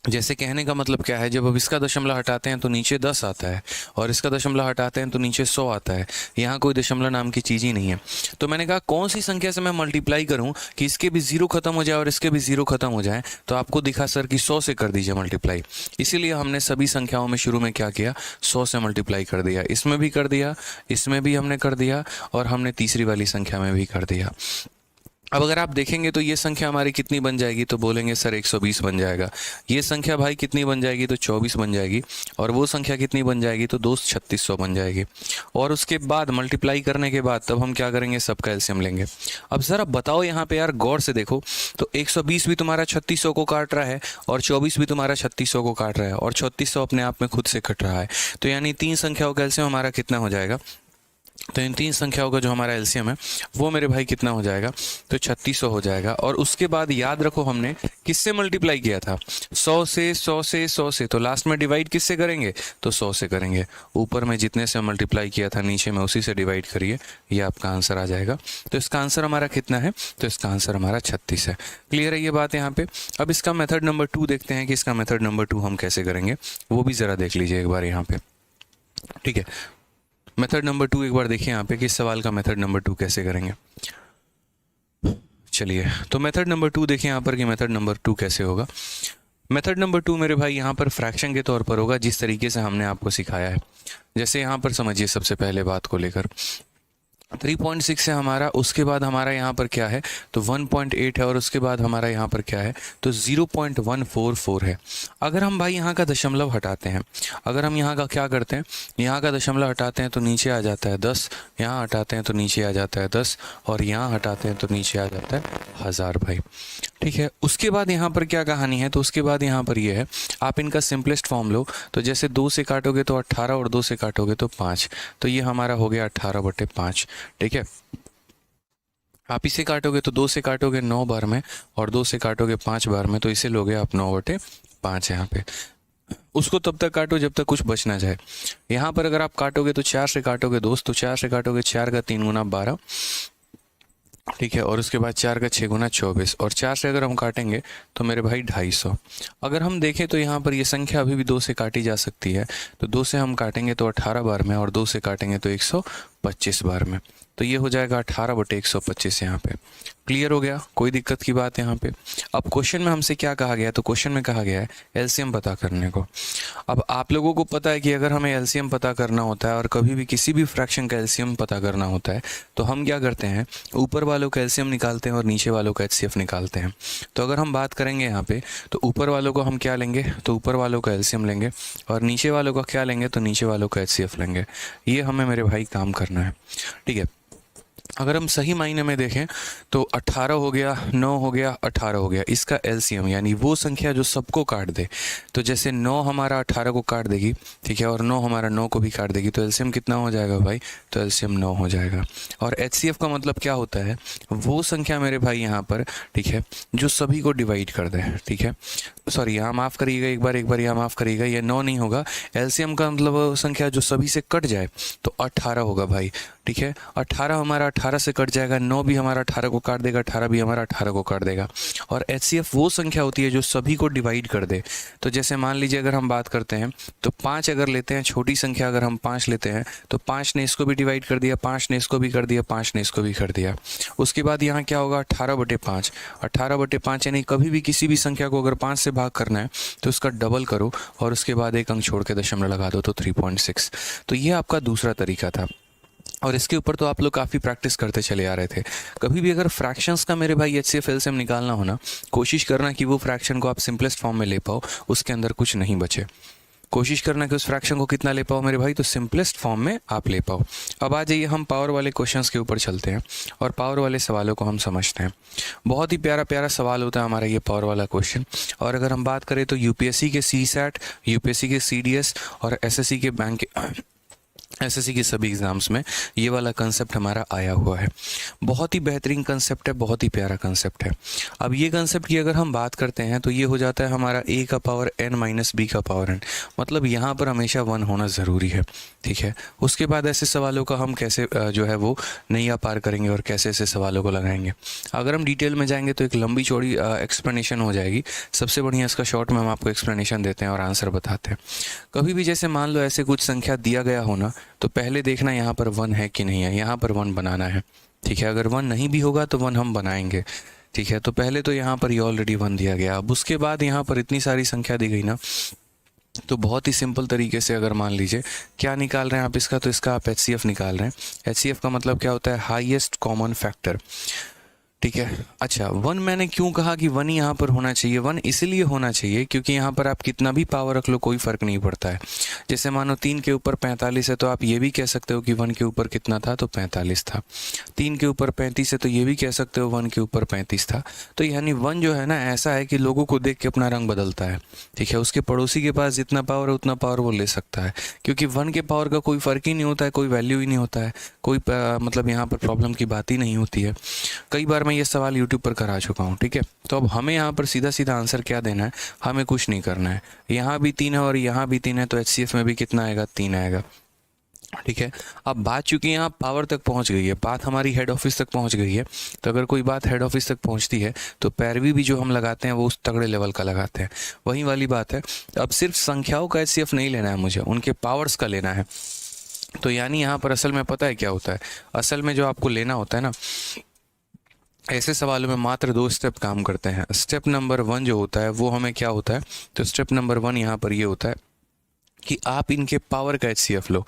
जैसे कहने का मतलब क्या है, जब अब इसका दशमलव हटाते हैं तो नीचे 10 आता है, और इसका दशमलव हटाते हैं तो नीचे 100 आता है। यहाँ कोई दशमलव नाम की चीज़ ही नहीं है। तो मैंने कहा कौन सी संख्या से मैं मल्टीप्लाई करूँ कि इसके भी 0 खत्म हो जाए और इसके भी 0 खत्म हो जाए। तो आपको दिखा सर कि 100 से कर दीजिए मल्टीप्लाई। इसीलिए हमने सभी संख्याओं में शुरू में क्या किया, 100 से मल्टीप्लाई कर दिया। इसमें भी कर दिया, इसमें भी हमने कर दिया, और हमने तीसरी वाली संख्या में भी कर दिया। अब अगर आप देखेंगे तो ये संख्या हमारी कितनी बन जाएगी, तो बोलेंगे सर 120 बन जाएगा। ये संख्या भाई कितनी बन जाएगी, तो 24 बन जाएगी। और वो संख्या कितनी बन जाएगी, तो दोस्त 3600 बन जाएगी। और उसके बाद मल्टीप्लाई करने के बाद तब हम क्या करेंगे, सबका एलसीएम लेंगे। अब ज़रा बताओ यहाँ पे यार गौर से देखो, तो 120 भी तुम्हारा 3600 को काट रहा है, और 24 भी तुम्हारा 3600 को काट रहा है, और 3600 अपने आप में खुद से कट रहा है। तो यानी 3 संख्याओं का एलसीएम हमारा कितना हो जाएगा, तो इन 3 संख्याओं का जो हमारा एलसीएम है वो मेरे भाई कितना हो जाएगा, तो 3600 हो जाएगा। और उसके बाद याद रखो हमने किससे मल्टीप्लाई किया था, 100 से, 100 से, 100 से। तो लास्ट में डिवाइड किससे करेंगे, तो 100 से करेंगे। ऊपर में जितने से मल्टीप्लाई किया था नीचे में उसी से डिवाइड करिए, ये आपका आंसर आ जाएगा। तो इसका आंसर हमारा कितना है, तो इसका आंसर हमारा 36 है। क्लियर है ये बात यहाँ पे। अब इसका मेथड नंबर 2 देखते हैं कि इसका मेथड नंबर 2 हम कैसे करेंगे, वो भी ज़रा देख लीजिए एक बार यहाँ पे, ठीक है। मेथड नंबर 2 एक बार देखिए यहाँ पे कि इस सवाल का मेथड नंबर 2 कैसे करेंगे। चलिए तो मेथड नंबर 2 देखिए यहाँ पर कि मेथड नंबर 2 कैसे होगा। मेथड नंबर 2 मेरे भाई यहाँ पर फ्रैक्शन के तौर पर होगा, जिस तरीके से हमने आपको सिखाया है। जैसे यहाँ पर समझिए सबसे पहले बात को लेकर 3.6 है हमारा, उसके बाद हमारा यहाँ पर क्या है, तो 1.8 है, और उसके बाद हमारा यहाँ पर क्या है, तो 0.144 है। अगर हम भाई यहाँ का दशमलव हटाते हैं, अगर हम यहाँ का क्या करते हैं, यहाँ का दशमलव हटाते हैं तो नीचे आ जाता है 10, यहाँ हटाते हैं तो नीचे आ जाता है 10, और यहाँ हटाते हैं तो नीचे आ जाता है 1000 भाई, ठीक है। उसके बाद यहाँ पर क्या कहानी है, तो उसके बाद यहाँ पर ये है, आप इनका सिंपलेस्ट फॉर्म लो, तो जैसे 2 से काटोगे तो 18, और 2 से काटोगे तो 5, तो ये हमारा हो गया 18/5, ठीक है। आप इसे काटोगे तो 2 से काटोगे 9 बार में, और 2 से काटोगे 5 बार में, तो इसे लोगे आप 9/5 यहाँ पे। उसको तब तक काटो जब तक कुछ बच ना जाए। यहाँ पर अगर आप काटोगे तो 4 से काटोगे दोस्त, तो 4 से काटोगे 4 का 3 गुना 12, ठीक है। और उसके बाद 4 का 6 गुना 24, और 4 से अगर हम काटेंगे तो मेरे भाई 250। अगर हम देखें तो यहाँ पर ये संख्या अभी भी 2 से काटी जा सकती है, तो 2 से हम काटेंगे तो 18 बार में, और 2 से काटेंगे तो 125 बार में, तो ये हो जाएगा 18/125 यहाँ पे। क्लियर हो गया, कोई दिक्कत की बात है यहाँ पे। अब क्वेश्चन में हमसे क्या कहा गया है, तो क्वेश्चन में कहा गया है एलसीएम पता करने को। अब आप लोगों को पता है कि अगर हमें एलसीएम पता करना होता है, और कभी भी किसी भी फ्रैक्शन का एलसीएम पता करना होता है, तो हम क्या करते हैं, ऊपर वालों का एलसीएम निकालते हैं और नीचे वालों का एचसीएफ निकालते हैं। तो अगर हम बात करेंगे यहाँ पे, तो ऊपर वालों को हम क्या लेंगे, तो ऊपर वालों का एलसीएम लेंगे, और नीचे वालों का क्या लेंगे, तो नीचे वालों का एचसीएफ लेंगे। ये हमें मेरे भाई काम करना है, ठीक है। अगर हम सही मायने में देखें तो 18 हो गया, 9 हो गया, 18 हो गया, इसका एलसीएम यानी वो संख्या जो सबको काट दे। तो जैसे 9 हमारा 18 को काट देगी, ठीक है, और 9 हमारा 9 को भी काट देगी, तो एलसीएम कितना हो जाएगा भाई? तो एलसीएम 9 हो जाएगा। और एचसीएफ का मतलब क्या होता है? वो संख्या मेरे भाई यहाँ पर, ठीक है, जो सभी को डिवाइड कर दे, ठीक है। सॉरी, यहाँ माफ़ करिएगा, एक बार यहाँ माफ़ करिएगा, ये 9 नहीं होगा। एलसीएम का मतलब वो संख्या जो सभी से कट जाए, तो 18 होगा भाई, ठीक है। 18 हमारा 18 से कट जाएगा, 9 भी हमारा 18 को काट देगा, 18 भी हमारा 18 को काट देगा। और एचसीएफ वो संख्या होती है जो सभी को डिवाइड कर दे। तो जैसे मान लीजिए अगर हम बात करते हैं तो 5 अगर लेते हैं, छोटी संख्या अगर हम 5 लेते हैं, तो 5 ने इसको भी डिवाइड कर दिया, 5 ने इसको भी कर दिया, 5 ने इसको भी कर दिया। उसके बाद यहाँ क्या होगा? 18/5। 18/5 यानी कभी भी किसी भी संख्या को अगर 5 से भाग करना है तो उसका डबल करो और उसके बाद एक अंक छोड़ के दशमलव लगा दो, तो 3.6। तो ये आपका दूसरा तरीका था। और इसके ऊपर तो आप लोग काफ़ी प्रैक्टिस करते चले आ रहे थे। कभी भी अगर फ्रैक्शंस का मेरे भाई एचसीएफ एलसीएम निकालना हो ना, कोशिश करना कि वो फ्रैक्शन को आप सिंपलेस्ट फॉर्म में ले पाओ, उसके अंदर कुछ नहीं बचे। कोशिश करना कि उस फ्रैक्शन को कितना ले पाओ मेरे भाई? तो सिंपलेस्ट फॉर्म में आप ले पाओ। अब आ जाइए हम पावर वाले क्वेश्चंस के ऊपर चलते हैं और पावर वाले सवालों को हम समझते हैं। बहुत ही प्यारा प्यारा सवाल होता है हमारा ये पावर वाला क्वेश्चन। और अगर हम बात करें तो यूपीएससी के सीसैट, यूपीएससी के सीडीएस और एसएससी के बैंक एसएससी के सभी एग्ज़ाम्स में ये वाला कंसेप्ट हमारा आया हुआ है। बहुत ही बेहतरीन कंसेप्ट है, बहुत ही प्यारा कंसेप्ट है। अब ये कंसेप्ट की अगर हम बात करते हैं तो ये हो जाता है हमारा a का पावर n माइनस b का पावर n, मतलब यहाँ पर हमेशा 1 होना ज़रूरी है, ठीक है। उसके बाद ऐसे सवालों का हम कैसे जो है वो नैया पार करेंगे और कैसे ऐसे सवालों को लगाएंगे। अगर हम डिटेल में जाएंगे तो एक लंबी चौड़ी एक्सप्लेनेशन हो जाएगी। सबसे बढ़िया इसका शॉर्ट में हम आपको एक्सप्लेनेशन देते हैं और आंसर बताते हैं। कभी भी जैसे मान लो ऐसे कुछ संख्या दिया गया हो ना, तो पहले देखना यहाँ पर 1 है कि नहीं है, यहाँ पर 1 बनाना है, ठीक है। अगर 1 नहीं भी होगा तो 1 हम बनाएंगे, ठीक है। तो पहले तो यहाँ पर ये ऑलरेडी 1 दिया गया। अब उसके बाद यहाँ पर इतनी सारी संख्या दी गई ना, तो बहुत ही सिंपल तरीके से अगर मान लीजिए क्या निकाल रहे हैं आप इसका, तो इसका आप एचसीएफ निकाल रहे हैं। एचसीएफ का मतलब क्या होता है? हाईएस्ट कॉमन फैक्टर, ठीक है। अच्छा, 1 मैंने क्यों कहा कि 1 यहाँ पर होना चाहिए? 1 इसलिए होना चाहिए क्योंकि यहाँ पर आप कितना भी पावर रख लो कोई फ़र्क नहीं पड़ता है। जैसे मानो 3 के ऊपर 45 है तो आप ये भी कह सकते हो कि 1 के ऊपर कितना था? तो 45 था। 3 के ऊपर 35 है तो ये भी कह सकते हो 1 के ऊपर 35 था। तो यानी 1 जो है ना ऐसा है कि लोगों को देख के अपना रंग बदलता है, ठीक है। उसके पड़ोसी के पास जितना पावर है उतना पावर वो ले सकता है, क्योंकि 1 के पावर का कोई फ़र्क ही नहीं होता है, कोई वैल्यू ही नहीं होता है, कोई मतलब यहाँ पर प्रॉब्लम की बात ही नहीं होती है। कई बार मैं ये सवाल यूट्यूब पर करा चुका हूँ, ठीक है। तो अब हमें यहाँ पर सीधा सीधा आंसर क्या देना है? हमें कुछ नहीं करना है। यहाँ भी 3 है और यहाँ भी 3 है, तो एचसीएफ में भी कितना आएगा? 3 आएगा, ठीक है। अब बात चूंकि यहाँ पावर तक पहुँच गई है, बात हमारी हेड ऑफिस तक पहुँच गई है, तो अगर कोई बात हेड ऑफिस तक पहुँचती है तो पैरवी भी जो हम लगाते हैं वो उस तगड़े लेवल का लगाते हैं। वही वाली बात है। अब सिर्फ संख्याओं का एचसीएफ नहीं लेना है मुझे, उनके पावर्स का लेना है। तो यानी यहाँ पर असल में पता है क्या होता है? असल में जो आपको लेना होता है ना, ऐसे सवालों में मात्र 2 स्टेप काम करते हैं। स्टेप नंबर 1 जो होता है वो हमें क्या होता है? तो स्टेप नंबर 1 यहाँ पर ये होता है कि आप इनके पावर का एचसीएफ लो,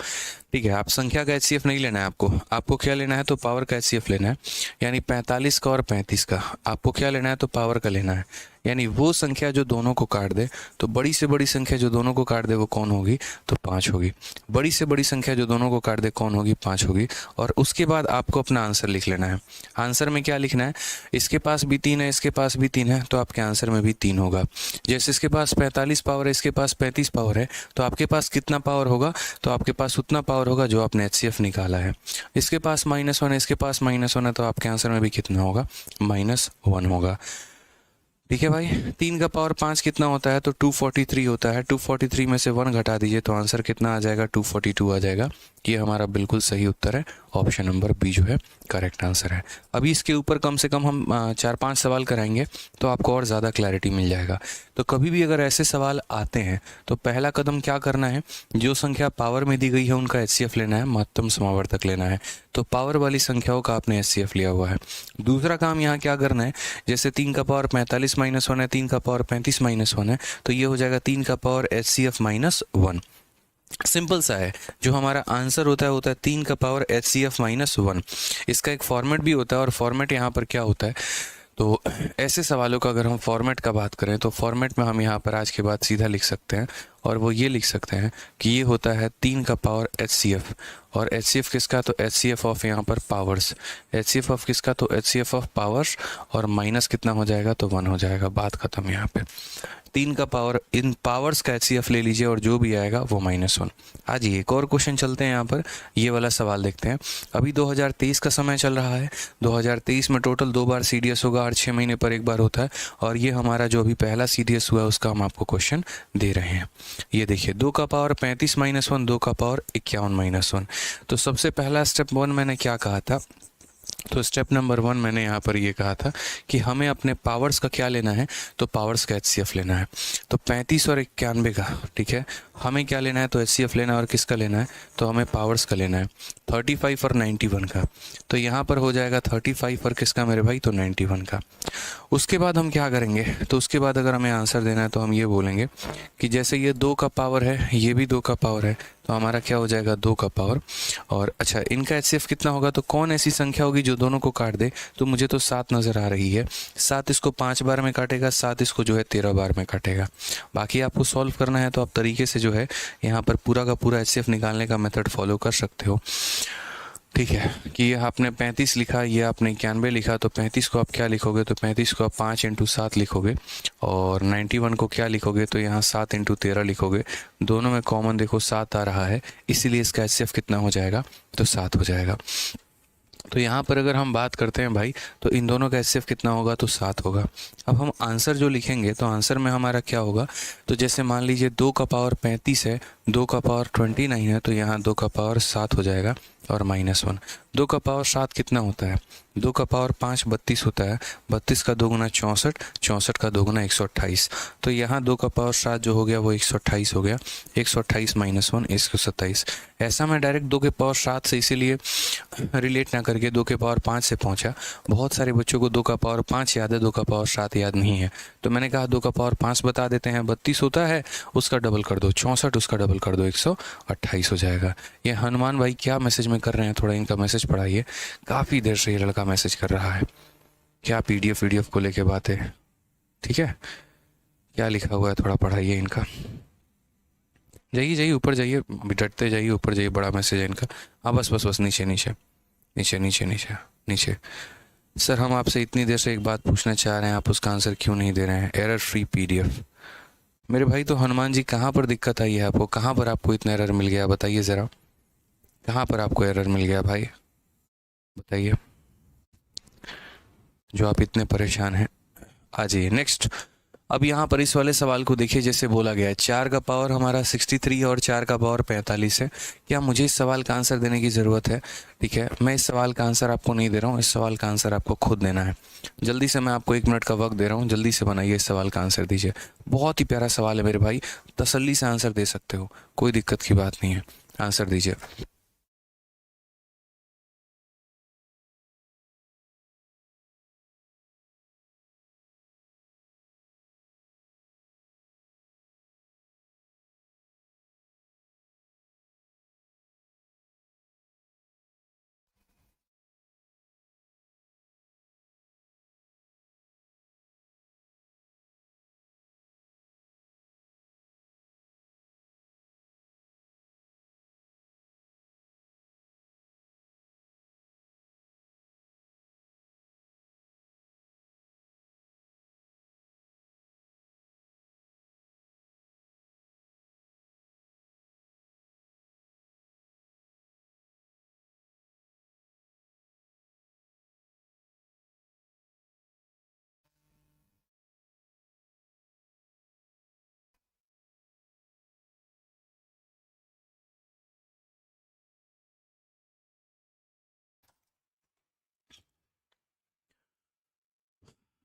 ठीक है। आप संख्या का एचसीएफ नहीं लेना है, आपको क्या लेना है? तो पावर का एचसीएफ लेना है। यानी 45 का और 35 का आपको क्या लेना है? तो पावर का लेना है। यानी वो संख्या जो दोनों को काट दे, तो बड़ी से बड़ी संख्या जो दोनों को काट दे वो कौन होगी? तो 5 होगी। बड़ी से बड़ी संख्या जो दोनों को काट दे कौन होगी? 5 होगी। और उसके बाद आपको अपना आंसर लिख लेना है। आंसर में क्या लिखना है? इसके पास भी 3 है, इसके पास भी 3 है, तो आपके आंसर में भी 3 होगा। जैसे इसके पास 45 पावर है, इसके पास 35 पावर है, तो आपके पास कितना पावर होगा? तो आपके पास उतना पावर होगा जो आपने एचसीएफ निकाला है। इसके पास -1 है, इसके पास -1 है, तो आपके आंसर में भी कितना होगा? -1 होगा, ठीक है भाई। 3 का पावर 5 कितना होता है? तो 243 होता है। 243 में से 1 घटा दीजिए तो आंसर कितना आ जाएगा? 242 आ जाएगा। ये हमारा बिल्कुल सही उत्तर है। ऑप्शन नंबर बी जो है करेक्ट आंसर है। अभी इसके ऊपर कम से कम हम 4-5 सवाल कराएंगे तो आपको और ज़्यादा क्लैरिटी मिल जाएगा। तो कभी भी अगर ऐसे सवाल आते हैं तो पहला कदम क्या करना है? जो संख्या पावर में दी गई है उनका एचसीएफ लेना है, महत्तम समावर्तक लेना है। तो पावर वाली संख्याओं का आपने एचसीएफ लिया हुआ है। दूसरा काम यहाँ क्या करना है? जैसे 3 का पावर 45 -1 है, 3 का पावर 35 -1 है, तो ये हो जाएगा 3 का पावर एचसीएफ -1। सिंपल सा है। जो हमारा आंसर होता है 3 का पावर एचसीएफ -1। इसका एक फॉर्मेट भी होता है और फॉर्मेट यहाँ पर क्या होता है? तो ऐसे सवालों का अगर हम फॉर्मेट का बात करें तो फॉर्मेट में हम यहाँ पर आज के बाद सीधा लिख सकते हैं। और वो ये लिख सकते हैं कि ये होता है 3 का पावर HCF। और HCF किसका, तो HCF ऑफ यहाँ पर पावर्स, HCF ऑफ किसका, तो HCF ऑफ पावर्स, और माइनस कितना हो जाएगा, तो 1 हो जाएगा। बात खत्म यहाँ पे। 3 का पावर, इन पावर्स का HCF ले लीजिए और जो भी आएगा वो -1। आज एक और क्वेश्चन चलते हैं, यहाँ पर ये वाला सवाल देखते हैं। अभी 2023 का समय चल रहा है। 2023 में टोटल 2 बार CDS होगा और 6 महीने पर एक बार होता है। और ये हमारा जो अभी पहला CDS हुआ है उसका हम आपको क्वेश्चन दे रहे हैं। ये देखिए 2 का पावर 35 -1, 2 का पावर 51 -1। तो सबसे पहला स्टेप 1 मैंने क्या कहा था, तो स्टेप नंबर 1 मैंने यहाँ पर ये कहा था कि हमें अपने पावर्स का क्या लेना है, तो पावर्स का HCF लेना है। तो 35 और 91 का, ठीक है, हमें क्या लेना है, तो HCF लेना है। और किसका लेना है, तो हमें पावर्स का लेना है। 35 और 91 का, तो यहाँ पर हो जाएगा 35 और किसका मेरे भाई, तो 91 का। उसके बाद हम क्या करेंगे, तो उसके बाद अगर हमें आंसर देना है तो हम ये बोलेंगे कि जैसे ये 2 का पावर है, ये भी 2 का पावर है, तो हमारा क्या हो जाएगा, 2 का पावर। और अच्छा, इनका HCF कितना होगा, तो कौन ऐसी संख्या होगी जो दोनों को काट दे, तो मुझे तो 7 नज़र आ रही है। 7 इसको 5 बार में काटेगा, 7 इसको जो है 13 बार में काटेगा। बाकी आपको सॉल्व करना है तो आप तरीके से जो है यहाँ पर पूरा का पूरा HCF निकालने का मेथड फॉलो कर सकते हो। ठीक है, कि ये आपने 35 लिखा, ये आपने 91 लिखा, तो 35 को आप क्या लिखोगे, तो 35 को आप 5 × 7 लिखोगे। और 91 को क्या लिखोगे, तो यहाँ 7 × 13 लिखोगे। दोनों में कॉमन देखो 7 आ रहा है, इसीलिए इसका HCF कितना हो जाएगा, तो 7 हो जाएगा। तो यहाँ पर अगर हम बात करते हैं भाई, तो इन दोनों का HCF कितना होगा, तो 7 होगा। अब हम आंसर जो लिखेंगे, तो आंसर में हमारा क्या होगा, तो जैसे मान लीजिए 2 का पावर 35 है, 2 का पावर 29 है, तो यहाँ 2 का पावर 7 हो जाएगा और -1। 2 का पावर 7 कितना होता है, 2 का पावर 5 32 होता है। 32 का 2 गुना 64, 64 का 2 गुना 128। तो यहाँ 2 का पावर 7 जो हो गया वो 128 हो गया। 128 -1 127। ऐसा मैं डायरेक्ट 2 के पावर 7 से इसीलिए रिलेट ना करके 2 के पावर 5 से पहुँचा। बहुत सारे बच्चों को 2 का पावर 5 याद है, 2 का पावर 7 याद नहीं है, तो मैंने कहा 2 का पावर 5 बता देते हैं। 32 होता है, उसका डबल कर दो 64, उसका डबल कर दो 128 हो जाएगा। ये हनुमान भाई क्या मैसेज में कर रहे हैं, थोड़ा इनका मैसेज पढ़ाइए। काफ़ी देर से ये लड़का मैसेज कर रहा है, क्या PDF को लेके बात है, ठीक है, क्या लिखा हुआ है थोड़ा पढ़ाइए इनका। जाइए जाइए ऊपर जाइए, डटते जाइए, ऊपर जाइए, बड़ा मैसेज है इनका। हाँ बस बस बस, नीचे नीचे नीचे नीचे नीचे नीचे। सर हम आपसे इतनी देर से एक बात पूछना चाह रहे हैं, आप उसका आंसर क्यों नहीं दे रहे हैं। Error free PDF। मेरे भाई तो हनुमान जी कहाँ पर दिक्कत आई है आपको, कहाँ पर आपको इतना एरर मिल गया, बताइए ज़रा, कहाँ पर आपको एरर मिल गया भाई, बताइए, जो आप इतने परेशान हैं। आ जाइए नेक्स्ट। अब यहाँ पर इस वाले सवाल को देखिए, जैसे बोला गया है 4 का पावर हमारा 63 और 4 का पावर 45 है। क्या मुझे इस सवाल का आंसर देने की ज़रूरत है, ठीक है, मैं इस सवाल का आंसर आपको नहीं दे रहा हूँ, इस सवाल का आंसर आपको खुद देना है। जल्दी से मैं आपको 1 मिनट का वक्त दे रहा हूँ, जल्दी से बनाइए, इस सवाल का आंसर दीजिए। बहुत ही प्यारा सवाल है मेरे भाई, तसल्ली से आंसर दे सकते हो, कोई दिक्कत की बात नहीं है, आंसर दीजिए।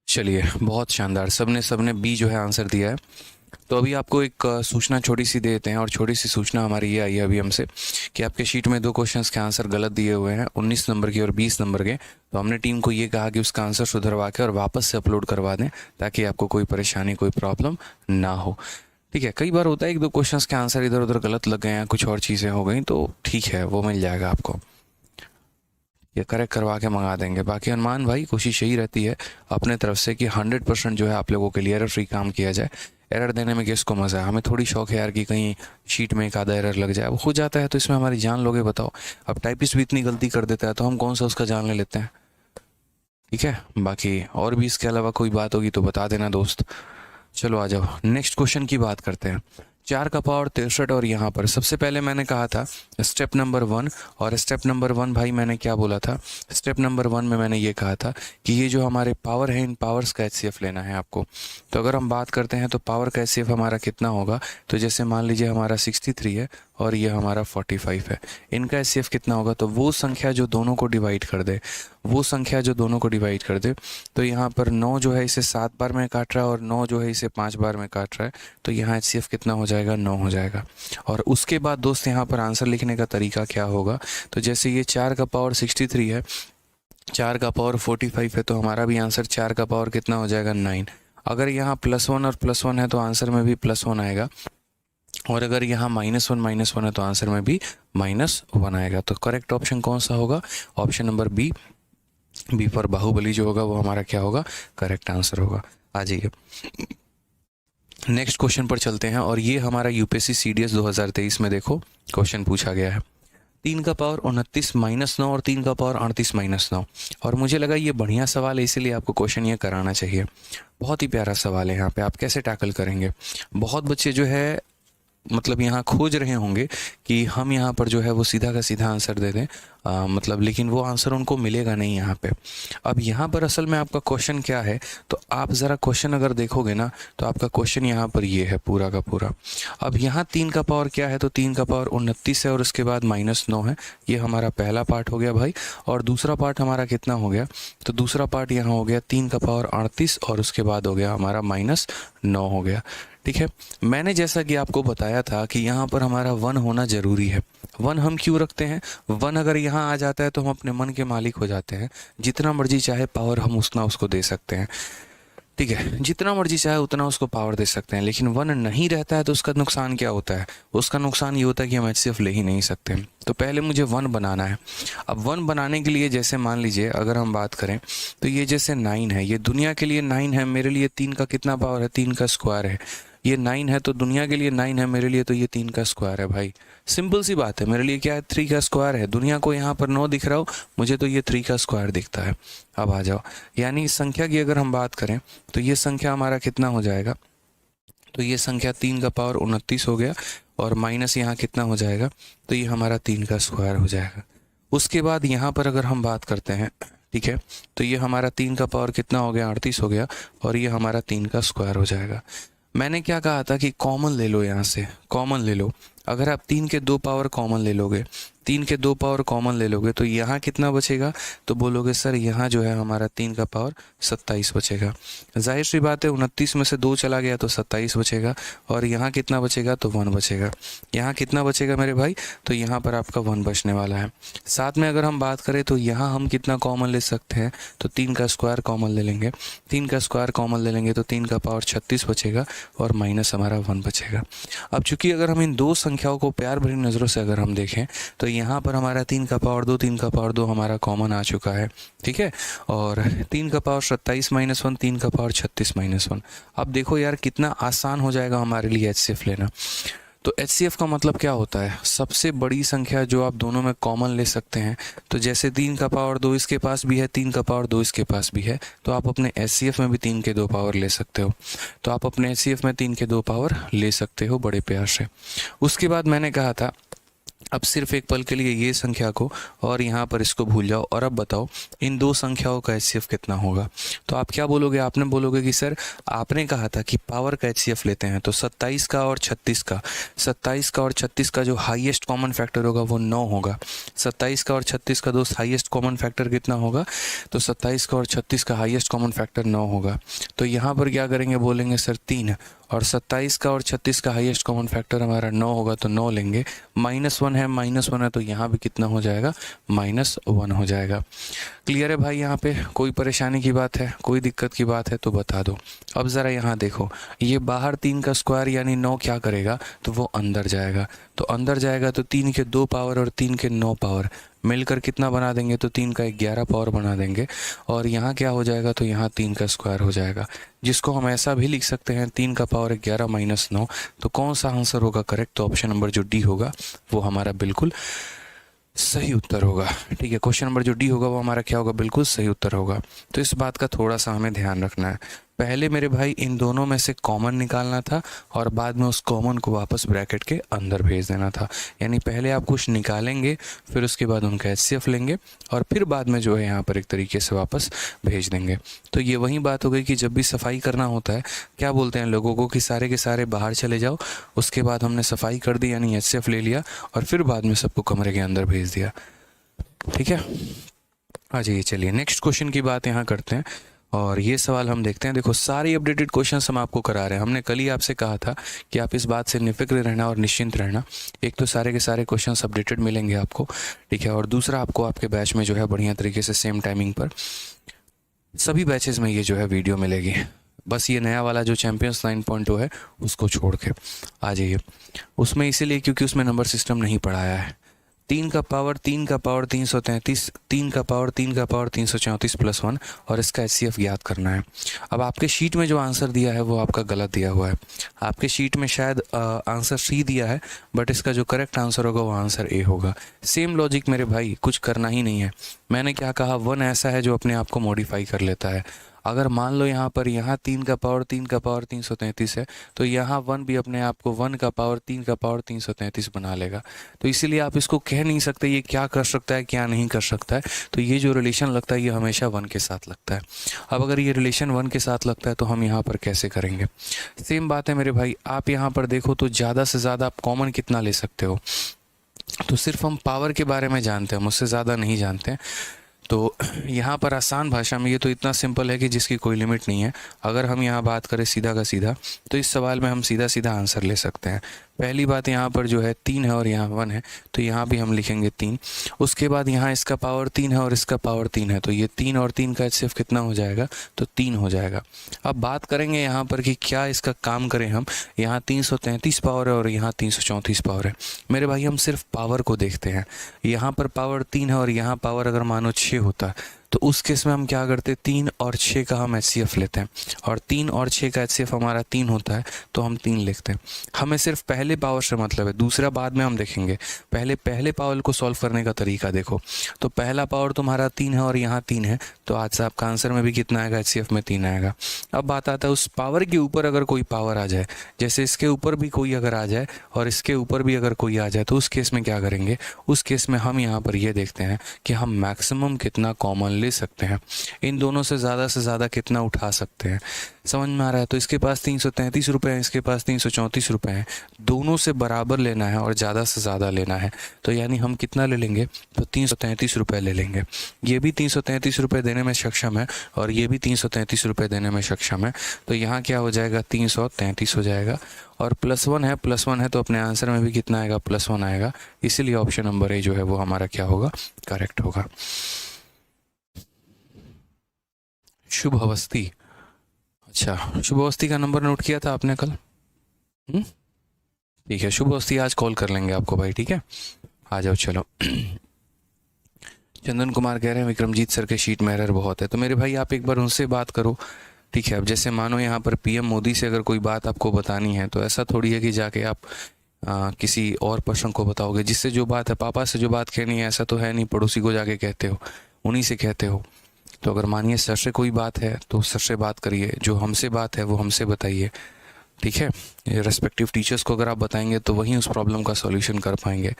चलिए बहुत शानदार, सबने सबने बी जो है आंसर दिया है। तो अभी आपको एक सूचना छोटी सी देते हैं, और छोटी सी सूचना हमारी ये आई है अभी हमसे कि आपके शीट में 2 क्वेश्चंस के आंसर गलत दिए हुए हैं, 19 नंबर के और 20 नंबर के। तो हमने टीम को ये कहा कि उसका आंसर सुधरवा के और वापस से अपलोड करवा दें, ताकि आपको कोई परेशानी कोई प्रॉब्लम ना हो, ठीक है। कई बार होता है 1-2 क्वेश्चंस के आंसर इधर उधर गलत लग गए हैं, कुछ और चीज़ें हो गई, तो ठीक है, वो मिल जाएगा आपको, ये करेक्ट करवा के मंगा देंगे। बाकी हनुमान भाई कोशिश यही रहती है अपने तरफ से कि 100% जो है आप लोगों के लिए एरर फ्री काम किया जाए। एरर देने में किसको मज़ा है? हमें थोड़ी शौक है यार कि कहीं शीट में एक आधा एरर लग जाए। अब हो जाता है तो इसमें हमारी जान लोगे बताओ? अब टाइपिस्ट भी इतनी गलती कर देता है तो हम कौन सा उसका जान ले लेते हैं? ठीक है, बाकी और भी इसके अलावा कोई बात होगी तो बता देना दोस्त। चलो आ जाओ, नेक्स्ट क्वेश्चन की बात करते हैं। 4 का पावर 63 और यहाँ पर सबसे पहले मैंने कहा था स्टेप नंबर 1, और स्टेप नंबर 1 भाई मैंने क्या बोला था? स्टेप नंबर 1 में मैंने ये कहा था कि ये जो हमारे पावर है इन पावर्स का एचसीएफ लेना है आपको। तो अगर हम बात करते हैं तो पावर का एचसीएफ हमारा कितना होगा? तो जैसे मान लीजिए हमारा 63 है और ये हमारा 45 है, इनका एचसीएफ कितना होगा? तो वो संख्या जो दोनों को डिवाइड कर दे, वो संख्या जो दोनों को डिवाइड कर दे, तो यहाँ पर 9 जो है इसे 7 बार में काट रहा है और 9 जो है इसे 5 बार में काट रहा है, तो यहाँ एचसीएफ कितना हो जाएगा? 9 हो जाएगा। और उसके बाद दोस्त यहाँ पर आंसर लिखने का तरीका क्या होगा? तो जैसे ये 4 का पावर 63 है, 4 का पावर 45 है, तो हमारा भी आंसर 4 का पावर कितना हो जाएगा? 9। अगर यहाँ +1 और +1 है तो आंसर में भी +1 आएगा, और अगर यहाँ -1 है तो आंसर में भी -1 आएगा। तो करेक्ट ऑप्शन कौन सा होगा? Option number B, B for Baahubali जो होगा वो हमारा क्या होगा? करेक्ट आंसर होगा। आ जाइए नेक्स्ट क्वेश्चन पर चलते हैं, और ये हमारा यूपीएससी सीडीएस 2023 में देखो क्वेश्चन पूछा गया है। 3 का पावर 29 -9 और 3 का पावर 38 -9। और मुझे लगा ये बढ़िया सवाल है, इसीलिए आपको क्वेश्चन ये कराना चाहिए। बहुत ही प्यारा सवाल है, यहाँ पे आप कैसे टैकल करेंगे? बहुत बच्चे जो है मतलब यहाँ खोज रहे होंगे कि हम यहाँ पर जो है वो सीधा का सीधा आंसर दे दें, मतलब लेकिन वो आंसर उनको मिलेगा नहीं यहाँ पे। अब यहाँ पर असल में आपका क्वेश्चन क्या है? तो आप ज़रा क्वेश्चन अगर देखोगे ना तो आपका क्वेश्चन यहाँ पर ये है पूरा का पूरा। अब यहाँ 3 का पावर क्या है? तो 3 का पावर 29 है और उसके बाद -9 है। ये हमारा पहला पार्ट हो गया भाई। और दूसरा पार्ट हमारा कितना हो गया? तो दूसरा पार्ट यहाँ हो गया 3 का पावर 38 और उसके बाद हो गया हमारा -9 हो गया। ठीक है, मैंने जैसा कि आपको बताया था कि यहाँ पर हमारा 1 होना ज़रूरी है। 1 हम क्यों रखते हैं? 1 अगर यहाँ आ जाता है तो हम अपने मन के मालिक हो जाते हैं। जितना मर्जी चाहे पावर हम उतना उसको दे सकते हैं। ठीक है, जितना मर्जी चाहे उतना उसको पावर दे सकते हैं, लेकिन 1 नहीं रहता है तो उसका नुकसान क्या होता है? उसका नुकसान ये होता है कि हम एचसीएफ ले ही नहीं सकते। तो पहले मुझे 1 बनाना है। अब 1 बनाने के लिए जैसे मान लीजिए अगर हम बात करें तो ये जैसे 9 है, ये दुनिया के लिए 9 है, मेरे लिए 3 का कितना पावर है? 3 का स्क्वायर है। ये 9 है तो दुनिया के लिए 9 है, मेरे लिए तो ये 3 का स्क्वायर है भाई। सिंपल सी बात है, मेरे लिए क्या है? 3 का स्क्वायर है। दुनिया को यहाँ पर 9 दिख रहा हो, मुझे तो ये 3 का स्क्वायर दिखता है। अब आ जाओ, यानी इस संख्या की अगर हम बात करें तो ये संख्या हमारा कितना हो जाएगा? तो ये संख्या 3 का पावर 29 हो गया, और माइनस यहाँ कितना हो जाएगा? तो ये हमारा 3 का स्क्वायर हो जाएगा। उसके बाद यहाँ पर अगर हम बात करते हैं, ठीक है, तो ये हमारा 3 का पावर कितना हो गया? 38 हो गया, और ये हमारा 3 का स्क्वायर हो जाएगा। मैंने क्या कहा था कि कॉमन ले लो, यहाँ से कॉमन ले लो। अगर आप 3 के 2 पावर कॉमन ले लोगे, 3 के 2 पावर कॉमन ले लोगे तो यहाँ कितना बचेगा? तो बोलोगे सर यहाँ जो है हमारा 3 का पावर 27 बचेगा। जाहिर सी बात है 29 में से 2 चला गया तो 27 बचेगा, और यहाँ कितना बचेगा? तो 1 बचेगा। यहाँ कितना बचेगा मेरे भाई? तो यहाँ पर आपका 1 बचने वाला है। साथ में अगर हम बात करें तो यहाँ हम कितना कॉमन ले सकते हैं? तो 3 का स्क्वायर कॉमन ले लेंगे। 3 का स्क्वायर कॉमन ले लेंगे तो 3 का पावर 36 बचेगा, और माइनस हमारा 1 बचेगा। अब चूंकि अगर हम इन दो संख्याओं को प्यार भरी नज़रों से अगर हम देखें तो यहाँ पर हमारा 3 का पावर 2, 3 का पावर 2 हमारा कॉमन आ चुका है। ठीक है, और 3 का पावर 27 -1, 3 का पावर 36 -1। अब देखो यार कितना आसान हो जाएगा हमारे लिए एचसीएफ लेना। तो एचसीएफ का मतलब क्या होता है? सबसे बड़ी संख्या जो आप दोनों में कॉमन ले सकते हैं। तो जैसे 3 का पावर 2 इसके पास भी है, 3 का पावर 2 इसके पास भी है, तो आप अपने एचसीएफ में भी 3 के 2 पावर ले सकते हो। तो आप अपने एचसीएफ में 3 के 2 पावर ले सकते हो बड़े प्यार से। उसके बाद मैंने कहा था अब सिर्फ एक पल के लिए ये संख्या को और यहाँ पर इसको भूल जाओ, और अब बताओ इन दो संख्याओं का एचसीएफ कितना होगा? तो आप क्या बोलोगे? आपने बोलोगे कि सर आपने कहा था कि पावर का एचसीएफ लेते हैं, तो 27 का और 36 का, 27 का और 36 का जो हाईएस्ट कॉमन फैक्टर होगा वो 9 होगा। 27 का और 36 का दोस्त हाईएस्ट कॉमन फैक्टर कितना होगा? तो 27 का और 36 का हाईएस्ट कॉमन फैक्टर 9 होगा। तो यहाँ पर क्या करेंगे? बोलेंगे सर 3, और 27 का और 36 का हाईएस्ट कॉमन फैक्टर हमारा 9 होगा तो 9 लेंगे। -1 है, -1 है तो यहाँ भी कितना हो जाएगा? -1 हो जाएगा। क्लियर है भाई? यहाँ पे कोई परेशानी की बात है, कोई दिक्कत की बात है तो बता दो। अब ज़रा यहाँ देखो, ये बाहर 3 का स्क्वायर यानी 9 क्या करेगा? तो वो अंदर जाएगा। तो अंदर जाएगा तो 3 के 2 पावर और 3 के 9 पावर, मिलकर कितना बना देंगे, तो 3 का 11 पावर बना देंगे। और यहाँ क्या हो जाएगा, तो यहाँ 3 का स्क्वायर हो जाएगा, जिसको हम ऐसा भी लिख सकते हैं 3 का पावर 11 माइनस 9। तो कौन सा आंसर होगा करेक्ट, तो ऑप्शन नंबर जो डी होगा वो हमारा बिल्कुल सही उत्तर होगा। ठीक है, क्वेश्चन नंबर जो डी होगा वो हमारा क्या होगा, बिल्कुल सही उत्तर होगा। तो इस बात का थोड़ा सा हमें ध्यान रखना है। पहले मेरे भाई इन दोनों में से कॉमन निकालना था और बाद में उस कॉमन को वापस ब्रैकेट के अंदर भेज देना था। यानी पहले आप कुछ निकालेंगे, फिर उसके बाद उनका एचसीएफ लेंगे और फिर बाद में जो है यहाँ पर एक तरीके से वापस भेज देंगे। तो ये वही बात हो गई कि जब भी सफाई करना होता है, क्या बोलते हैं लोगों को कि सारे के सारे बाहर चले जाओ। उसके बाद हमने सफाई कर दी, यानी एचसीएफ ले लिया और फिर बाद में सबको कमरे के अंदर भेज दिया। ठीक है, आ जाइए, चलिए नेक्स्ट क्वेश्चन की बात यहाँ करते हैं और ये सवाल हम देखते हैं। देखो, सारे अपडेटेड क्वेश्चंस हम आपको करा रहे हैं। हमने कल ही आपसे कहा था कि आप इस बात से निफिक्र रहना और निश्चिंत रहना। एक तो सारे के सारे क्वेश्चंस अपडेटेड मिलेंगे आपको, ठीक है, और दूसरा आपको आपके बैच में जो है बढ़िया तरीके से सेम टाइमिंग पर सभी बैचेस में ये जो है वीडियो मिलेगी। बस ये नया वाला जो चैम्पियंस 9.0 है उसको छोड़ के आ जाइए उसमें, इसीलिए क्योंकि उसमें नंबर सिस्टम नहीं पढ़ाया है। 3 का पावर 333, 3 का पावर 334 प्लस 1 और इसका एचसीएफ ज्ञात करना है। अब आपके शीट में जो आंसर दिया है वो आपका गलत दिया हुआ है। आपके शीट में शायद आंसर सी दिया है, बट इसका जो करेक्ट आंसर होगा वो आंसर ए होगा। सेम लॉजिक मेरे भाई, कुछ करना ही नहीं है। मैंने क्या कहा, 1 ऐसा है जो अपने आप को मॉडिफाई कर लेता है। अगर मान लो यहाँ पर 3 का पावर 333 है, तो यहाँ 1 भी अपने आप को 1 का पावर 333 बना लेगा। तो इसीलिए आप इसको कह नहीं सकते ये क्या कर सकता है क्या नहीं कर सकता है। तो ये जो रिलेशन लगता है ये हमेशा 1 के साथ लगता है। अब अगर ये रिलेशन 1 के साथ लगता है तो हम यहाँ पर कैसे करेंगे। सेम बात है मेरे भाई, आप यहाँ पर देखो तो ज़्यादा से ज़्यादा आप कॉमन कितना ले सकते हो। तो सिर्फ हम पावर के बारे में जानते हैं, मुझसे ज़्यादा नहीं जानते हैं। तो यहाँ पर आसान भाषा में ये तो इतना सिंपल है कि जिसकी कोई लिमिट नहीं है। अगर हम यहाँ बात करें सीधा का सीधा, तो इस सवाल में हम सीधा सीधा आंसर ले सकते हैं। पहली बात, यहाँ पर जो है 3 है और यहाँ 1 है, तो यहाँ भी हम लिखेंगे 3। उसके बाद यहाँ इसका पावर 3 है और इसका पावर 3 है, तो ये 3 और 3 का एचसीएफ कितना हो जाएगा, तो 3 हो जाएगा। अब बात करेंगे यहाँ पर कि क्या इसका काम करें हम। यहाँ 333 पावर है और यहाँ 334 पावर है। मेरे भाई हम सिर्फ पावर को देखते हैं। यहाँ पर पावर 3 है और यहाँ पावर अगर मानो 6 होता तो उस केस में हम क्या करते, 3 और 6 का हम एचसीएफ लेते हैं और 3 और 6 का एचसीएफ हमारा 3 होता है, तो हम 3 लिखते हैं। हमें सिर्फ पहले पावर से मतलब है, दूसरा बाद में हम देखेंगे। पहले पावर को सॉल्व करने का तरीका देखो। तो पहला पावर तुम्हारा 3 है और यहाँ 3 है, तो आज से आपका आंसर में भी कितना आएगा, एचसीएफ में 3 आएगा। अब बात आता है उस पावर के ऊपर अगर कोई पावर आ जाए, जैसे इसके ऊपर भी कोई अगर आ जाए और इसके ऊपर भी अगर कोई आ जाए, तो उस केस में क्या करेंगे। उस केस में हम यहाँ पर ये देखते हैं कि हम मैक्सिमम कितना कॉमन ले सकते हैं, इन दोनों से ज़्यादा कितना उठा सकते हैं। समझ में आ रहा है। तो इसके पास 333 रुपये हैं, इसके पास 334 रुपये हैं, दोनों से बराबर लेना है और ज़्यादा से ज़्यादा लेना है। तो यानी हम कितना ले लेंगे, तो 333 रुपये ले लेंगे। ये भी 333 रुपये देने में सक्षम है और ये भी 333 रुपये देने में सक्षम है। तो यहाँ क्या हो जाएगा, 333 हो जाएगा। और +1 है तो अपने आंसर में भी कितना आएगा, +1 आएगा। इसीलिए ऑप्शन नंबर ए जो है वो हमारा क्या होगा, करेक्ट होगा। शुभ अवस्थी, अच्छा शुभ अवस्थी का नंबर नोट किया था आपने कल? ठीक है, शुभ अवस्थी आज कॉल कर लेंगे आपको भाई, ठीक है, आ जाओ चलो। चंदन कुमार कह रहे हैं विक्रमजीत सर के शीट में एरर बहुत है। तो मेरे भाई आप एक बार उनसे बात करो, ठीक है। अब जैसे मानो यहाँ पर पीएम मोदी से अगर कोई बात आपको बतानी है, तो ऐसा थोड़ी है कि जाके आप किसी और पर्सन को बताओगे। जिससे जो बात है, पापा से जो बात कहनी है, ऐसा तो है नहीं पड़ोसी को जाके कहते हो, उन्हीं से कहते हो। तो अगर मानिए सर से कोई बात है तो सर से बात करिए, जो हमसे बात है वो हमसे बताइए, ठीक है। रेस्पेक्टिव टीचर्स को अगर आप बताएंगे तो वहीं उस प्रॉब्लम का सॉल्यूशन कर पाएंगे।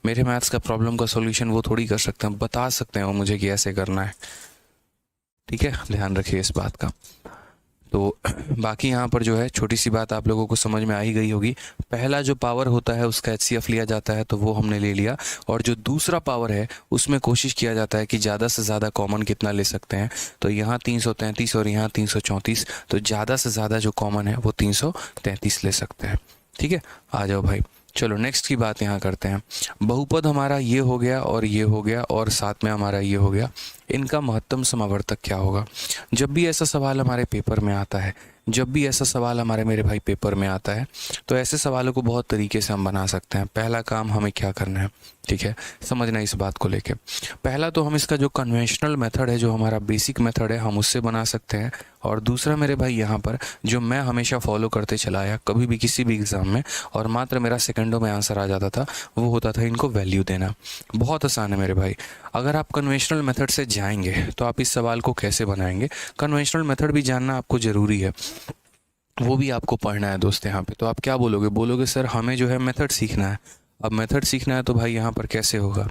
मेरे मैथ्स का प्रॉब्लम का सॉल्यूशन वो थोड़ी कर सकते हैं, बता सकते हैं वो मुझे कि ऐसे करना है, ठीक है। ध्यान रखिए इस बात का। तो बाकी यहाँ पर जो है छोटी सी बात आप लोगों को समझ में आ ही गई होगी। पहला जो पावर होता है उसका एचसीएफ लिया जाता है, तो वो हमने ले लिया। और जो दूसरा पावर है उसमें कोशिश किया जाता है कि ज़्यादा से ज़्यादा कॉमन कितना ले सकते हैं। तो यहाँ 333 और यहाँ 334, तो ज़्यादा से ज़्यादा जो कॉमन है वो 333 ले सकते हैं, ठीक है। आ जाओ भाई, चलो नेक्स्ट की बात यहाँ करते हैं। बहुपद हमारा ये हो गया और ये हो गया और साथ में हमारा ये हो गया। इनका महत्तम समावर्तक क्या होगा। जब भी ऐसा सवाल हमारे पेपर में आता है, जब भी ऐसा सवाल हमारे मेरे भाई पेपर में आता है, तो ऐसे सवालों को बहुत तरीके से हम बना सकते हैं। पहला काम हमें क्या करना है, ठीक है, समझना इस बात को लेके। पहला तो हम इसका जो कन्वेंशनल मेथड है, जो हमारा बेसिक मेथड है, हम उससे बना सकते हैं। और दूसरा मेरे भाई यहाँ पर जो मैं हमेशा फॉलो करते चला आया कभी भी किसी भी एग्ज़ाम में, और मात्र मेरा सेकंडों में आंसर आ जाता था, वो होता था इनको वैल्यू देना। बहुत आसान है मेरे भाई। अगर आप कन्वेंशनल मेथड से जाएंगे तो आप इस सवाल को कैसे बनाएंगे, कन्वेंशनल मेथड भी जानना आपको ज़रूरी है, वो भी आपको पढ़ना है दोस्त यहाँ पे। तो आप क्या बोलोगे, बोलोगे सर हमें जो है मेथड सीखना है। अब मेथड सीखना है तो भाई यहाँ पर कैसे होगा,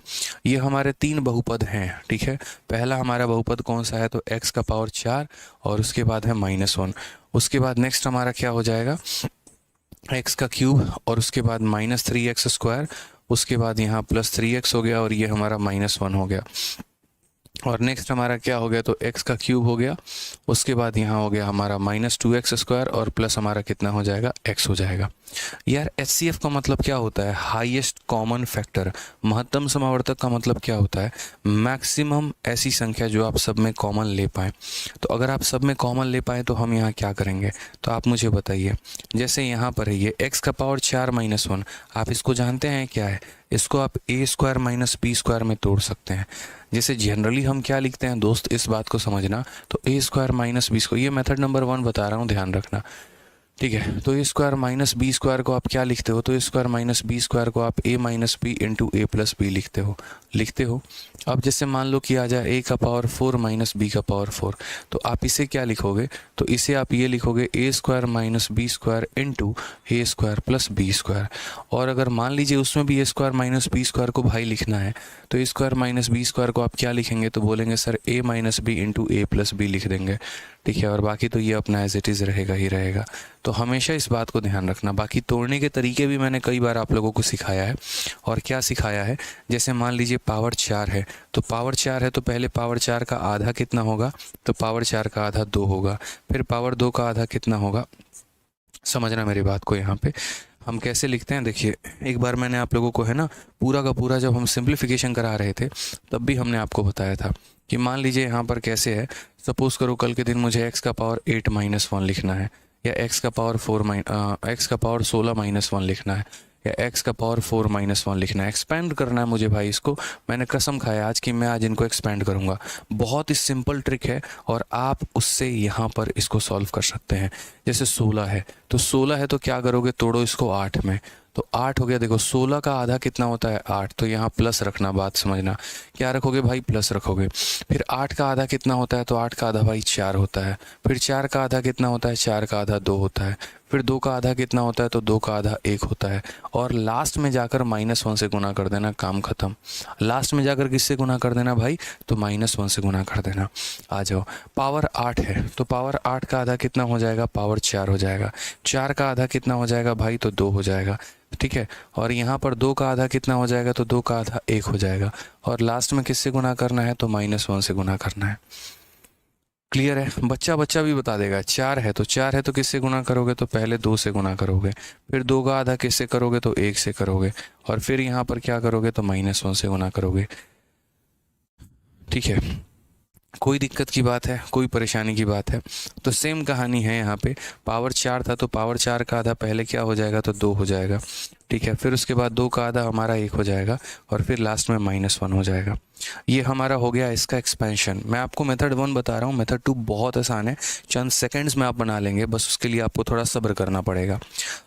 ये हमारे 3 बहुपद हैं, ठीक है। पहला हमारा बहुपद कौन सा है, तो x का पावर 4 और उसके बाद है -1। उसके बाद नेक्स्ट हमारा क्या हो जाएगा, x का क्यूब और उसके बाद -3x², उसके बाद यहाँ +3x हो गया और ये हमारा -1 हो गया। और नेक्स्ट हमारा क्या हो गया, तो x का क्यूब हो गया, उसके बाद यहाँ हो गया हमारा -2x² और प्लस हमारा कितना हो जाएगा, x हो जाएगा। यार HCF का मतलब क्या होता है, हाईएस्ट कॉमन फैक्टर। महत्तम समावर्तक का मतलब क्या होता है, मैक्सिमम ऐसी संख्या जो आप सब में कॉमन ले पाएँ। तो अगर आप सब में कॉमन ले पाएँ तो हम यहाँ क्या करेंगे, तो आप मुझे बताइए। जैसे यहाँ पर है ये x का पावर 4 -1, आप इसको जानते हैं क्या है, इसको आप a² - b² में तोड़ सकते हैं। जैसे जनरली हम क्या लिखते हैं दोस्त, इस बात को समझना, तो a² - b², ये मेथड नंबर 1 बता रहा हूँ, ध्यान रखना, ठीक है। तो a² - b² को आप क्या लिखते हो, तो a² - b² को आप a - b into a + b लिखते हो। अब जैसे मान लो कि आ जाए a का पावर 4 - b का पावर 4, तो आप इसे क्या लिखोगे, तो इसे आप ये लिखोगे a² - b² into a² + b²। और अगर मान लीजिए उसमें भी a² - b² को भाई लिखना है, तो a² - b² को आप क्या लिखेंगे, तो बोलेंगे sir a - b into a + b लिख देंगे, ठीक है। और बाकी तो ये अपना एज इट इज़ रहेगा ही रहेगा। तो हमेशा इस बात को ध्यान रखना। बाकी तोड़ने के तरीके भी मैंने कई बार आप लोगों को सिखाया है। और क्या सिखाया है, जैसे मान लीजिए पावर 4 है, तो पावर 4 है तो पहले पावर 4 का आधा कितना होगा, तो पावर 4 का आधा 2 होगा। फिर पावर 2 का आधा कितना होगा, समझना मेरी बात को। यहाँ पे हम कैसे लिखते हैं, देखिए एक बार मैंने आप लोगों को है ना पूरा का पूरा जब हम सिंप्लीफिकेशन करा रहे थे तब भी हमने आपको बताया था कि मान लीजिए यहाँ पर कैसे है, सपोज़ करो कल के दिन मुझे x का पावर 8 - 1 लिखना है, या x का पावर 16 - 1 लिखना है, या x का पावर 4 - 1 लिखना है। एक्सपेंड करना है मुझे भाई इसको। मैंने कसम खाया आज कि मैं आज इनको एक्सपेंड करूँगा। बहुत ही सिंपल ट्रिक है और आप उससे यहाँ पर इसको सॉल्व कर सकते हैं। जैसे 16 है, तो 16 है तो क्या करोगे, तोड़ो इसको 8 में, तो 8 हो गया। देखो 16 का आधा कितना होता है, 8, तो यहाँ प्लस रखना, बात समझना। क्या रखोगे भाई, प्लस रखोगे। फिर 8 का आधा कितना होता है, तो 8 का आधा भाई 4 होता है। फिर 4 का आधा कितना होता है, 4 का आधा 2 होता है। फिर 2 का आधा कितना होता है, तो 2 का आधा 1 होता है। और लास्ट में जाकर -1 से गुना कर देना, काम खत्म। लास्ट में जाकर किससे गुना कर देना भाई, तो -1 से गुना कर देना। आ जाओ, पावर 8 है तो पावर 8 का आधा कितना हो जाएगा, पावर 4 हो जाएगा। 4 का आधा कितना हो जाएगा भाई, तो 2 हो जाएगा, ठीक है। और यहाँ पर 2 का आधा कितना हो जाएगा, तो 2 का आधा 1 हो जाएगा। और लास्ट में किससे गुना करना है, तो -1 से गुना करना है। क्लियर है, बच्चा भी बता देगा। 4 है तो किससे गुना करोगे, तो पहले 2 से गुना करोगे। फिर 2 का आधा किससे करोगे, तो 1 से करोगे। और फिर यहाँ पर क्या करोगे, तो -1 से गुना करोगे, ठीक है। कोई दिक्कत की बात है, कोई परेशानी की बात है, तो सेम कहानी है यहाँ पे। पावर 4 था तो पावर 4 का आधा पहले क्या हो जाएगा, तो 2 हो जाएगा, ठीक है। फिर उसके बाद 2 का आधा हमारा 1 हो जाएगा और फिर लास्ट में -1 हो जाएगा। ये हमारा हो गया इसका एक्सपेंशन। मैं आपको मेथड 1 बता रहा हूँ, मेथड 2 बहुत आसान है, चंद सेकंड्स में आप बना लेंगे, बस उसके लिए आपको थोड़ा सब्र करना पड़ेगा।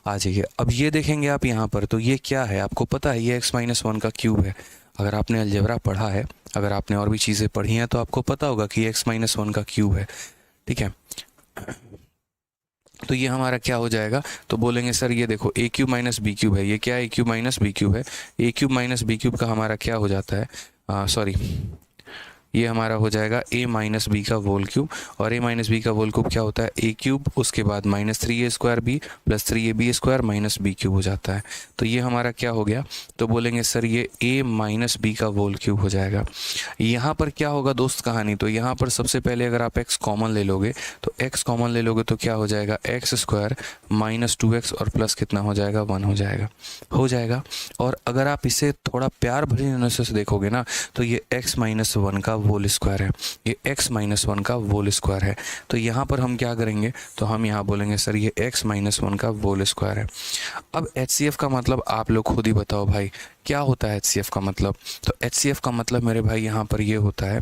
आ जाइए, अब ये देखेंगे आप यहाँ पर, तो ये क्या है आपको पता है, ये x-1 का क्यूब है। अगर आपने अलजेब्रा पढ़ा है, अगर आपने और भी चीज़ें पढ़ी हैं तो आपको पता होगा कि x-1 का क्यूब है, ठीक है। तो ये हमारा क्या हो जाएगा, तो बोलेंगे सर ये देखो a³ - b³ है। ये क्या है, a³ - b³ है। a³ - b³ का हमारा क्या हो जाता है, सॉरी, ये हमारा हो जाएगा a - b का होल क्यूब। और a - b का होल क्यूब क्या होता है, a³, उसके बाद -3a² + 3ab² - b³ हो जाता है। तो ये हमारा क्या हो गया, तो बोलेंगे सर ये a - b का होल क्यूब हो जाएगा। यहाँ पर क्या होगा दोस्त कहानी, तो यहाँ पर सबसे पहले अगर आप x कॉमन ले लोगे, तो x कॉमन ले लोगे तो क्या हो जाएगा, x² - 2x और प्लस कितना हो जाएगा, 1 हो जाएगा। और अगर आप इसे थोड़ा प्यार भरी नज़र से देखोगे ना, तो ये x - 1 का होल स्क्वायर है, ये x माइनस वन का होल स्क्वायर है। तो यहाँ पर हम क्या करेंगे, तो हम यहाँ बोलेंगे सर ये x माइनस वन का होल स्क्वायर है। अब HCF का मतलब आप लोग खुद ही बताओ भाई क्या होता है HCF का मतलब। तो HCF का मतलब मेरे भाई यहाँ पर ये होता है,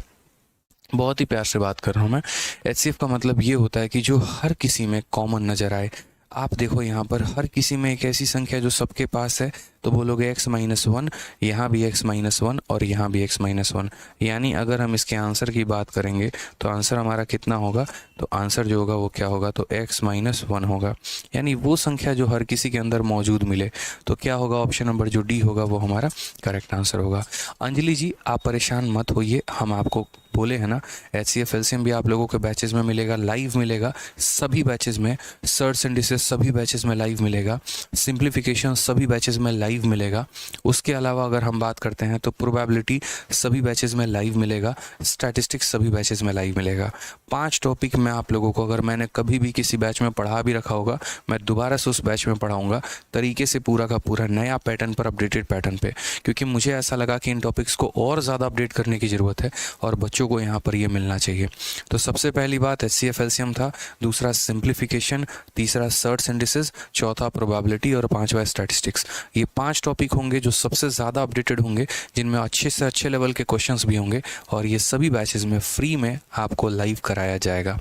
बहुत ही प्यार से बात कर रहा हूँ मैं, HCF का मतलब ये होता है कि जो हर किसी में कॉमन नज़र आए। आप देखो यहाँ पर हर किसी में एक ऐसी संख्या जो सबके पास है, तो बोलोगे x माइनस वन, यहाँ भी x माइनस वन और यहाँ भी x माइनस वन। यानी अगर हम इसके आंसर की बात करेंगे तो आंसर हमारा कितना होगा, तो आंसर जो होगा वो क्या होगा, तो x माइनस वन होगा। यानी वो संख्या जो हर किसी के अंदर मौजूद मिले, तो क्या होगा, ऑप्शन नंबर जो डी होगा वो हमारा करेक्ट आंसर होगा। अंजलि जी आप परेशान मत होइए, हम आपको बोले हैं ना HCF एलसीएम भी आप लोगों के बैचेस में मिलेगा, लाइव मिलेगा सभी बैचेस में, सर्च एंड डिसेस सभी बैचेस में लाइव मिलेगा, सिंप्लीफिकेशन सभी बैचेस में लाइव मिलेगा। उसके अलावा अगर हम बात करते हैं तो प्रोबेबिलिटी सभी बैचेस में लाइव मिलेगा, स्टैटिस्टिक्स सभी बैचेस में लाइव मिलेगा। 5 टॉपिक मैं आप लोगों को अगर मैंने कभी भी किसी बैच में पढ़ा भी रखा होगा, मैं दोबारा से उस बैच में पढ़ाऊंगा तरीके से, पूरा का पूरा नया पैटर्न पर, अपडेटेड पैटर्न पे, क्योंकि मुझे ऐसा लगा कि इन टॉपिक्स को और ज़्यादा अपडेट करने की ज़रूरत है और बच्चों को यहाँ पर ये मिलना चाहिए। तो सबसे पहली बात HCF एलसीएम था, दूसरा सिंप्लीफिकेशन, तीसरा सर्च एंड डिसेस, चौथा प्रोबेबिलिटी और पांचवा स्टैटिस्टिक्स। ये 5 टॉपिक होंगे जो सबसे ज़्यादा अपडेटेड होंगे, जिनमें अच्छे से अच्छे लेवल के क्वेश्चंस भी होंगे और ये सभी बैचेस में फ्री में आपको लाइव कराया जाएगा।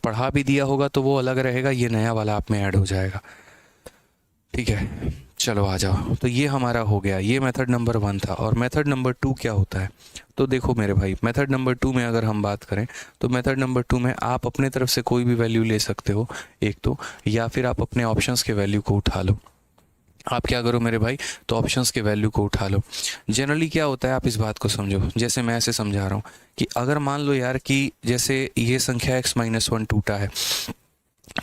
पढ़ा भी दिया होगा तो वो अलग रहेगा, ये नया वाला आप में ऐड हो जाएगा। ठीक है, चलो आ जाओ। तो ये हमारा हो गया, ये मेथड नंबर 1 था। और मेथड नंबर 2 क्या होता है, तो देखो मेरे भाई मेथड नंबर 2 में अगर हम बात करें तो मेथड नंबर 2 में आप अपने तरफ से कोई भी वैल्यू ले सकते हो एक तो, या फिर आप अपने ऑप्शंस के वैल्यू को उठा लो। आप क्या करो मेरे भाई, तो ऑप्शंस के वैल्यू को उठा लो। जनरली क्या होता है, आप इस बात को समझो, जैसे मैं ऐसे समझा रहा हूँ कि अगर मान लो यार कि जैसे ये संख्या x माइनस वन टूटा है,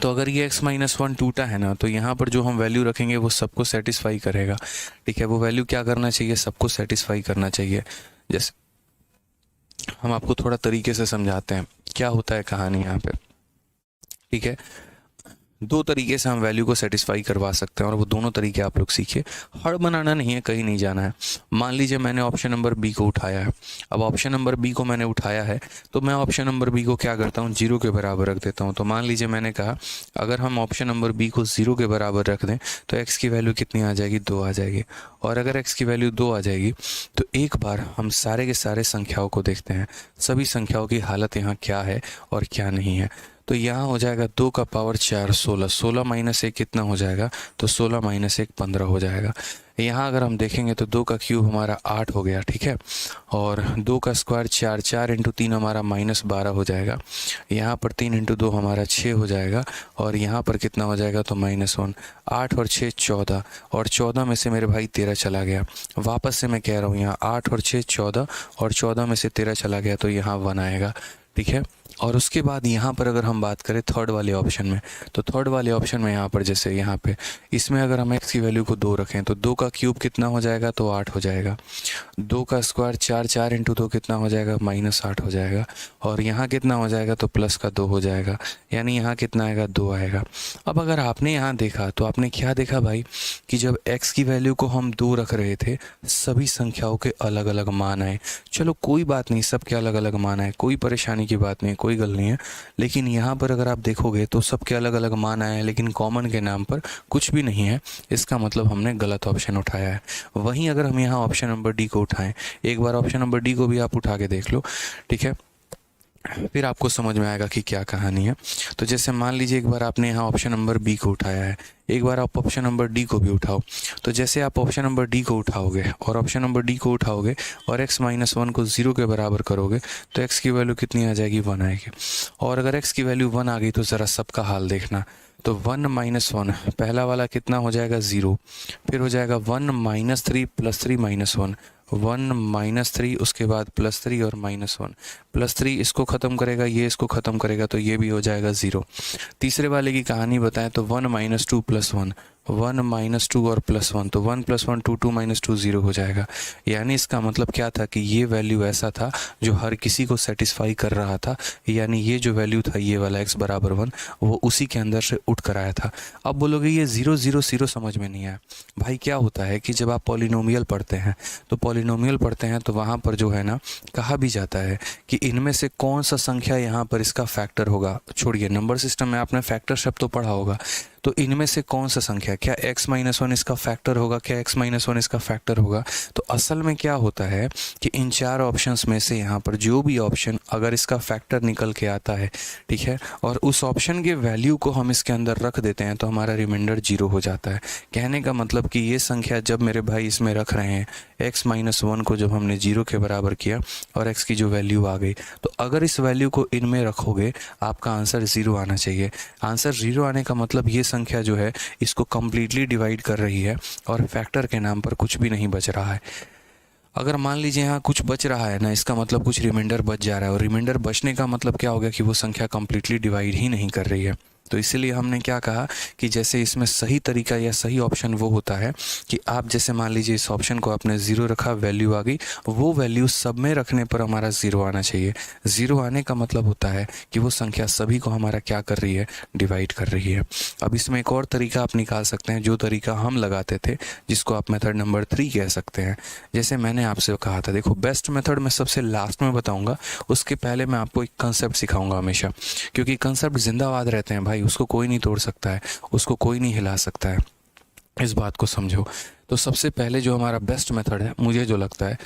तो अगर ये x माइनस वन टूटा है ना, तो यहाँ पर जो हम वैल्यू रखेंगे वो सबको सेटिस्फाई करेगा। ठीक है, वो वैल्यू क्या करना चाहिए, सबको सेटिस्फाई करना चाहिए। जैसे हम आपको थोड़ा तरीके से समझाते हैं क्या होता है कहानी यहाँ पे। ठीक है, 2 तरीके से हम वैल्यू को सेटिस्फाई करवा सकते हैं और वो दोनों तरीके आप लोग सीखिए, हड़ बनाना नहीं है, कहीं नहीं जाना है। मान लीजिए मैंने ऑप्शन नंबर बी को उठाया है। अब ऑप्शन नंबर बी को मैंने उठाया है तो मैं ऑप्शन नंबर बी को क्या करता हूँ, 0 के बराबर रख देता हूँ। तो मान लीजिए मैंने कहा अगर हम ऑप्शन नंबर बी को 0 के बराबर रख दें तो एक्स की वैल्यू कितनी आ जाएगी, 2 आ जाएगी। और अगर एक्स की वैल्यू 2 आ जाएगी तो एक बार हम सारे के सारे संख्याओं को देखते हैं, सभी संख्याओं की हालत यहाँ क्या है और क्या नहीं है। तो यहाँ हो जाएगा 2 का पावर 4 16, 16 माइनस 1 कितना हो जाएगा, तो 16 माइनस 1 15 हो जाएगा। यहाँ अगर हम देखेंगे तो 2 का क्यूब हमारा 8 हो गया। ठीक है, और 2 का स्क्वायर 4, 4 इंटू 3 हमारा माइनस 12 हो जाएगा। यहाँ पर 3 इंटू 2 हमारा 6 हो जाएगा और यहाँ पर कितना हो जाएगा, तो -1। 8 और 6 14, और 14 में से मेरे भाई 13 चला गया। वापस से मैं कह रहा हूँ यहाँ 8 और 6 14, और 14 में से 13 चला गया तो यहाँ 1 आएगा। ठीक है, और उसके बाद यहाँ पर अगर हम बात करें थर्ड वाले ऑप्शन में, तो थर्ड वाले ऑप्शन में यहाँ पर जैसे यहाँ पे इसमें अगर हम x की वैल्यू को 2 रखें तो 2 का क्यूब कितना हो जाएगा, तो 8 हो जाएगा। 2 का स्क्वायर 4, 4 इंटू 2 कितना हो जाएगा, -8 हो जाएगा। और यहाँ कितना हो जाएगा, तो प्लस का 2 हो जाएगा, यानी यहाँ कितना आएगा, 2 आएगा। अब अगर आपने यहाँ देखा तो आपने क्या देखा भाई कि जब x की वैल्यू को हम 2 रख रहे थे सभी संख्याओं के अलग अलग मान आए। चलो कोई बात नहीं, सबके अलग अलग मान आए, कोई परेशानी की बात नहीं, कोई गल नहीं है। लेकिन यहाँ पर अगर आप देखोगे तो सबके अलग अलग मान आए हैं लेकिन कॉमन के नाम पर कुछ भी नहीं है, इसका मतलब हमने गलत ऑप्शन उठाया है। वहीं अगर हम यहाँ ऑप्शन नंबर डी को उठाएं, एक बार ऑप्शन नंबर डी को भी आप उठा के देख लो। ठीक है, फिर आपको समझ में आएगा कि क्या कहानी है। तो जैसे मान लीजिए एक बार आपने यहाँ ऑप्शन नंबर बी को उठाया है, एक बार आप ऑप्शन नंबर डी को भी उठाओ। तो जैसे आप ऑप्शन नंबर डी को उठाओगे और ऑप्शन नंबर डी को उठाओगे और x माइनस 1 को 0 के बराबर करोगे तो x की वैल्यू कितनी आ जाएगी, 1 आएगी। और अगर x की वैल्यू 1 आ गई तो ज़रा सबका हाल देखना। तो 1 माइनस 1 पहला वाला कितना हो जाएगा, 0। फिर हो जाएगा 1 माइनस 3 प्लस 3 माइनस 1, 1 माइनस 3, उसके बाद प्लस 3 और -1। प्लस 3 इसको ख़त्म करेगा, ये इसको ख़त्म करेगा तो ये भी हो जाएगा 0। तीसरे वाले की कहानी बताएं तो 1 माइनस 2 प्लस 1, 1 -2 और +1, तो 1 + 1 2, 2 - 2 0 हो जाएगा। यानी इसका मतलब क्या था कि ये वैल्यू ऐसा था जो हर किसी को सेटिस्फाई कर रहा था, यानी ये जो वैल्यू था ये वाला x बराबर 1 वो उसी के अंदर से उठ कर आया था। अब बोलोगे ये 0 0 0 समझ में नहीं आया। भाई क्या होता है कि जब आप पॉलिनोमियल पढ़ते हैं तो वहाँ पर जो है ना कहा भी जाता है कि इनमें से कौन सा संख्या यहाँ पर इसका फैक्टर होगा। छोड़िए, नंबर सिस्टम में आपने फैक्टर शब्द तो पढ़ा होगा, तो इनमें से कौन सा संख्या, क्या x - 1 इसका फैक्टर होगा, क्या x - 1 इसका फैक्टर होगा। तो असल में क्या होता है कि इन चार ऑप्शंस में से यहाँ पर जो भी ऑप्शन अगर इसका फैक्टर निकल के आता है, ठीक है, और उस ऑप्शन के वैल्यू को हम इसके अंदर रख देते हैं तो हमारा रिमाइंडर 0 हो जाता है। कहने का मतलब कि ये संख्या जब मेरे भाई इसमें रख रहे हैं x - 1 को जब हमने 0 के बराबर किया और x की जो वैल्यू आ गई, तो अगर इस वैल्यू को इनमें रखोगे आपका आंसर 0 आना चाहिए। आंसर 0 आने का मतलब ये संख्या जो है इसको कम्प्लीटली डिवाइड कर रही है और फैक्टर के नाम पर कुछ भी नहीं बच रहा है। अगर मान लीजिए यहाँ कुछ बच रहा है ना, इसका मतलब कुछ रिमाइंडर बच जा रहा है, और रिमाइंडर बचने का मतलब क्या हो गया कि वो संख्या कम्प्लीटली डिवाइड ही नहीं कर रही है। तो इसीलिए हमने क्या कहा कि जैसे इसमें सही तरीका या सही ऑप्शन वो होता है कि आप जैसे मान लीजिए इस ऑप्शन को आपने 0 रखा, वैल्यू आ गई, वो वैल्यू सब में रखने पर हमारा 0 आना चाहिए। 0 आने का मतलब होता है कि वो संख्या सभी को हमारा क्या कर रही है, डिवाइड कर रही है। अब इसमें एक और तरीका आप निकाल सकते हैं, जो तरीका हम लगाते थे, जिसको आप मेथड नंबर 3 कह सकते हैं। जैसे मैंने आपसे कहा था, देखो बेस्ट मेथड मैं सबसे लास्ट में बताऊंगा, उसके पहले मैं आपको एक कंसेप्ट सिखाऊंगा हमेशा, क्योंकि कंसेप्ट जिंदाबाद रहते हैं भाई, उसको कोई नहीं तोड़ सकता है, उसको कोई नहीं हिला सकता है, इस बात को समझो। तो सबसे पहले जो हमारा बेस्ट मेथड है, मुझे जो लगता है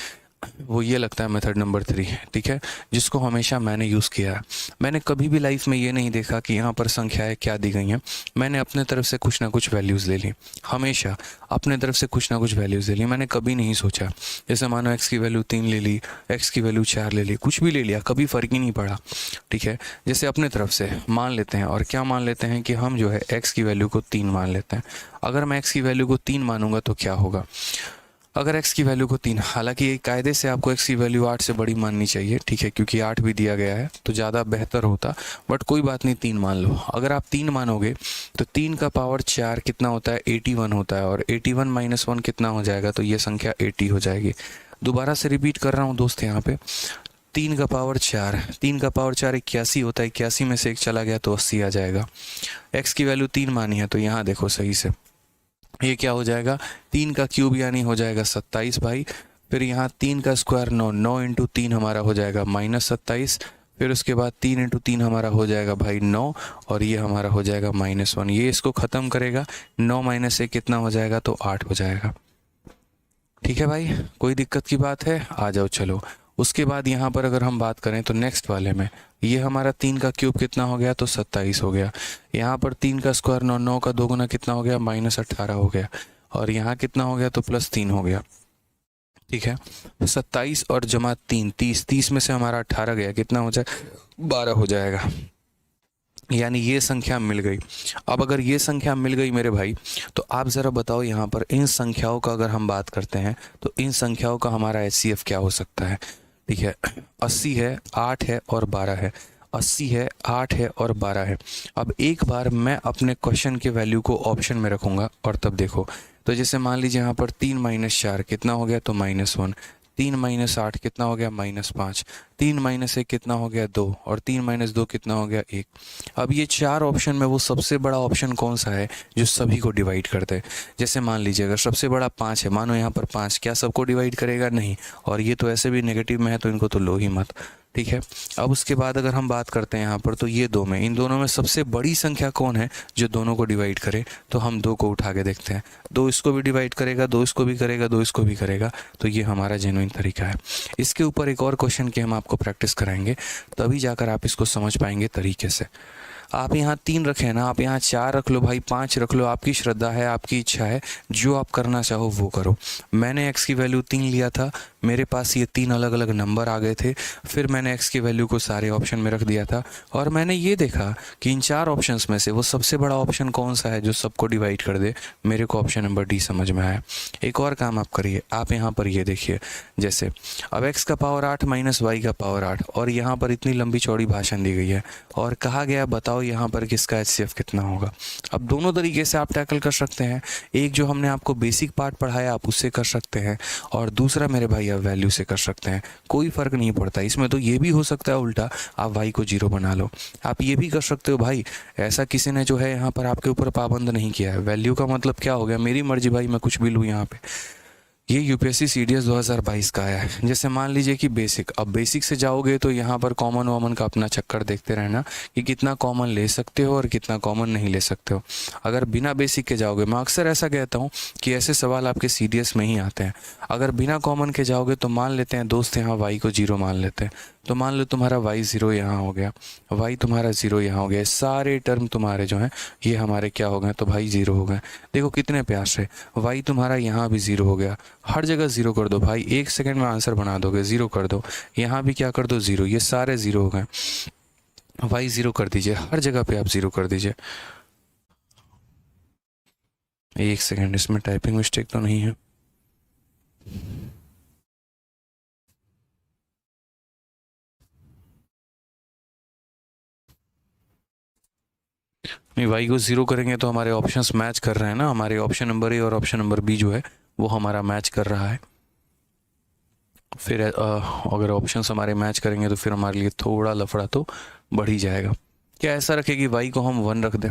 वो ये लगता है मेथड नंबर 3, ठीक है, जिसको हमेशा मैंने यूज़ किया है। मैंने कभी भी लाइफ में ये नहीं देखा कि यहाँ पर संख्याएं क्या दी गई हैं, मैंने अपने तरफ से कुछ ना कुछ वैल्यूज़ ले ली, हमेशा अपने तरफ से कुछ ना कुछ वैल्यूज़ ले ली। मैंने कभी नहीं सोचा, जैसे मानो x की वैल्यू 3 ले ली, x की वैल्यू 4 ले ली, कुछ भी ले लिया, कभी फ़र्क ही नहीं पड़ा, ठीक है। जैसे अपने तरफ से मान लेते हैं, और क्या मान लेते हैं कि हम जो है x की वैल्यू को 3 मान लेते हैं। अगर मैं x की वैल्यू को 3 मानूंगा तो क्या होगा, अगर x की वैल्यू को 3, हालांकि कायदे से आपको x की वैल्यू 8 से बड़ी माननी चाहिए, ठीक है, क्योंकि 8 भी दिया गया है तो ज़्यादा बेहतर होता, बट कोई बात नहीं, 3 मान लो। अगर आप 3 मानोगे तो 3 का पावर 4 कितना होता है, 81 होता है, और 81 - 1 कितना हो जाएगा, तो ये संख्या 80 हो जाएगी। दोबारा से रिपीट कर रहा हूँ दोस्त, यहाँ पे 3 का पावर 4, 3 का पावर 4 81 होता है, 81 में से 1 चला गया तो 80 आ जाएगा। x की वैल्यू 3 मानी है, तो यहाँ देखो सही से, ये क्या हो जाएगा, 3 का क्यूब यानी हो जाएगा 27 भाई, फिर यहाँ 3 का स्क्वायर 9, 9 × 3 हमारा हो जाएगा -27, फिर उसके बाद 3 × 3 हमारा हो जाएगा भाई 9, और ये हमारा हो जाएगा -1। ये इसको ख़त्म करेगा, 9 - 1 कितना हो जाएगा, तो 8 हो जाएगा। ठीक है भाई, कोई दिक्कत की बात है, आ जाओ चलो। उसके बाद यहाँ पर अगर हम बात करें तो नेक्स्ट वाले में ये हमारा 3 का क्यूब कितना हो गया, तो 27 हो गया। यहाँ पर 3 का स्क्वायर 9, 9 का दोगुना कितना हो गया, -18 हो गया, और यहाँ कितना हो गया, तो +3 हो गया, ठीक है। 27 और जमा 3 30, 30 में से हमारा 18 गया, कितना हो जाए, 12 हो जाएगा। यानी ये संख्या मिल गई। अब अगर ये संख्या मिल गई मेरे भाई, तो आप ज़रा बताओ यहाँ पर इन संख्याओं का अगर हम बात करते हैं तो इन संख्याओं का हमारा HCF क्या हो सकता है, ठीक है। 80 है, 8 है और 12 है, 80 है, 8 है और 12 है। अब एक बार मैं अपने क्वेश्चन के वैल्यू को ऑप्शन में रखूँगा और तब देखो, तो जैसे मान लीजिए यहाँ पर 3 - 4 कितना हो गया, तो -1, 3 - 8 कितना हो गया, -5, 3 - 1 कितना हो गया, 2, और 3 - 2 कितना हो गया, 1। अब ये 4 ऑप्शन में वो सबसे बड़ा ऑप्शन कौन सा है जो सभी को डिवाइड करता है। जैसे मान लीजिए अगर सबसे बड़ा 5 है, मानो यहाँ पर 5, क्या सबको डिवाइड करेगा, नहीं, और ये तो ऐसे भी नेगेटिव में है तो इनको तो लो ही मत, ठीक है। अब उसके बाद अगर हम बात करते हैं यहाँ पर, तो ये 2 में, इन दोनों में सबसे बड़ी संख्या कौन है जो दोनों को डिवाइड करे, तो हम 2 को उठा के देखते हैं, 2 इसको भी डिवाइड करेगा, 2 इसको भी करेगा, 2 इसको भी करेगा, तो ये हमारा जेन्युइन तरीका है। इसके ऊपर एक और क्वेश्चन की हम आपको प्रैक्टिस कराएंगे, तभी जाकर आप इसको समझ पाएंगे तरीके से। आप यहाँ 3 रखे हैं ना, आप यहाँ 4 रख लो भाई, 5 रख लो, आपकी श्रद्धा है, आपकी इच्छा है, जो आप करना चाहो वो करो। मैंने x की वैल्यू 3 लिया था, मेरे पास ये 3 अलग अलग नंबर आ गए थे। फिर मैंने x की वैल्यू को सारे ऑप्शन में रख दिया था और मैंने ये देखा कि इन 4 ऑप्शंस में से वो सबसे बड़ा ऑप्शन कौन सा है जो सबको डिवाइड कर दे। मेरे को ऑप्शन नंबर डी समझ में आया। एक और काम आप करिए, आप यहाँ पर ये देखिए, जैसे अब x का पावर 8 माइनस वाई का पावर 8 और यहाँ पर इतनी लंबी चौड़ी भाषण दी गई है और कहा गया बताओ यहाँ पर किसका HCF कितना होगा। अब दोनों तरीके से आप टैकल कर सकते हैं। एक जो हमने आपको बेसिक पार्ट पढ़ाया आप उससे कर सकते हैं और दूसरा मेरे भाई आप वैल्यू से कर सकते हैं। कोई फ़र्क नहीं पड़ता इसमें। तो ये भी हो सकता है उल्टा, आप y को 0 बना लो। आप ये भी कर सकते हो भाई, ऐसा किसी ने जो है यहाँ पर आपके ऊपर पाबंद नहीं किया है। वैल्यू का मतलब क्या हो गया, मेरी मर्जी भाई, मैं कुछ भी लूँ यहाँ पे। ये यूपीएससी सीडीएस 2022 का आया है। जैसे मान लीजिए कि बेसिक, अब बेसिक से जाओगे तो यहाँ पर कॉमन वॉमन का अपना चक्कर देखते रहना कि कितना कॉमन ले सकते हो और कितना कॉमन नहीं ले सकते हो। अगर बिना बेसिक के जाओगे, मैं अक्सर ऐसा कहता हूँ कि ऐसे सवाल आपके सीडीएस में ही आते हैं। अगर बिना कॉमन के जाओगे तो मान लेते हैं दोस्त यहाँ y को 0 मान लेते हैं, तो मान लो तुम्हारा y 0 यहाँ हो गया, y तुम्हारा 0 यहाँ हो गया, सारे टर्म तुम्हारे जो हैं ये हमारे क्या हो गए, तो भाई 0 हो गए। देखो कितने प्यार से, y तुम्हारा यहाँ भी 0 हो गया, हर जगह 0 कर दो भाई, 1 सेकंड में आंसर बना दोगे, 0 कर दो। यहाँ भी क्या कर दो, 0, ये सारे 0 हो गए। y 0 कर दीजिए, हर जगह पे आप 0 कर दीजिए। 1 सेकंड, इसमें टाइपिंग मिस्टेक तो नहीं है। नहीं, y को 0 करेंगे तो हमारे ऑप्शंस मैच कर रहे हैं ना, हमारे ऑप्शन नंबर ए और ऑप्शन नंबर बी जो है वो हमारा मैच कर रहा है। फिर अगर ऑप्शंस हमारे मैच करेंगे तो फिर हमारे लिए थोड़ा लफड़ा तो बढ़ ही जाएगा। क्या ऐसा रखें कि y को हम 1 रख दें?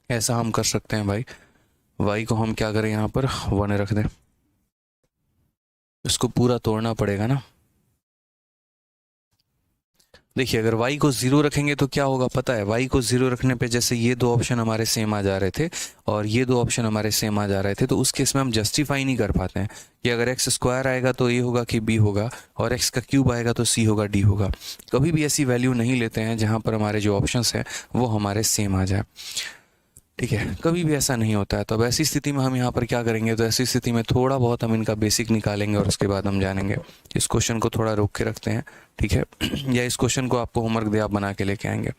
ऐसा हम कर सकते हैं भाई, y को हम क्या करें, यहाँ पर 1 रख दें। इसको पूरा तोड़ना पड़ेगा ना। देखिए अगर y को 0 रखेंगे तो क्या होगा पता है, y को 0 रखने पे जैसे ये दो ऑप्शन हमारे सेम आ जा रहे थे और ये दो ऑप्शन हमारे सेम आ जा रहे थे, तो उस केस में हम जस्टिफाई नहीं कर पाते हैं कि अगर x स्क्वायर आएगा तो a होगा कि b होगा और x का क्यूब आएगा तो c होगा d होगा। कभी भी ऐसी वैल्यू नहीं लेते हैं जहाँ पर हमारे जो ऑप्शंस हैं वो हमारे सेम आ जाए। ठीक है, कभी भी ऐसा नहीं होता है। तो अब ऐसी स्थिति में हम यहाँ पर क्या करेंगे, तो ऐसी स्थिति में थोड़ा बहुत हम इनका बेसिक निकालेंगे और उसके बाद हम जानेंगे। इस क्वेश्चन को थोड़ा रोक के रखते हैं, ठीक है, या इस क्वेश्चन को आपको होमवर्क दिया, आप बना के लेके आएंगे।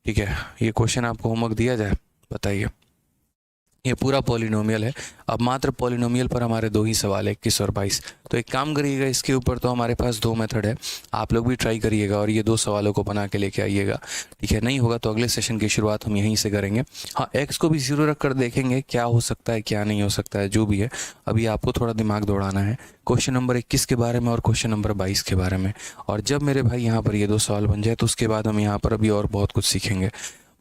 ठीक है, ये क्वेश्चन आपको होमवर्क दिया जाए, बताइए। ये पूरा पॉलिनोमियल है। अब मात्र पॉलिनोमियल पर हमारे 2 ही सवाल है, 21 और 22। तो एक काम करिएगा, इसके ऊपर तो हमारे पास 2 मेथड है, आप लोग भी ट्राई करिएगा और ये 2 सवालों को बना के लेके आइएगा। ठीक है, नहीं होगा तो अगले सेशन की शुरुआत हम यहीं से करेंगे। हाँ, x को भी 0 रख कर देखेंगे क्या हो सकता है क्या नहीं हो सकता है, जो भी है अभी आपको थोड़ा दिमाग दौड़ाना है क्वेश्चन नंबर 21 के बारे में और क्वेश्चन नंबर 22 के बारे में। और जब मेरे भाई यहाँ पर ये 2 सवाल बन जाए तो उसके बाद हम यहाँ पर अभी और बहुत कुछ सीखेंगे।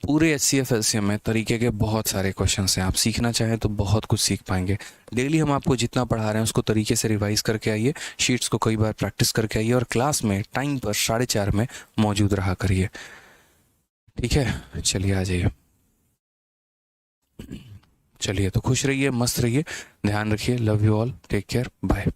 पूरे HCF LCM में तरीके के बहुत सारे क्वेश्चंस हैं, आप सीखना चाहें तो बहुत कुछ सीख पाएंगे। डेली हम आपको जितना पढ़ा रहे हैं उसको तरीके से रिवाइज करके आइए, शीट्स को कई बार प्रैक्टिस करके आइए और क्लास में टाइम पर 4:30 में मौजूद रहा करिए। ठीक है, चलिए आ जाइए। चलिए तो खुश रहिए, मस्त रहिए, ध्यान रखिए। Love you all, take care, bye.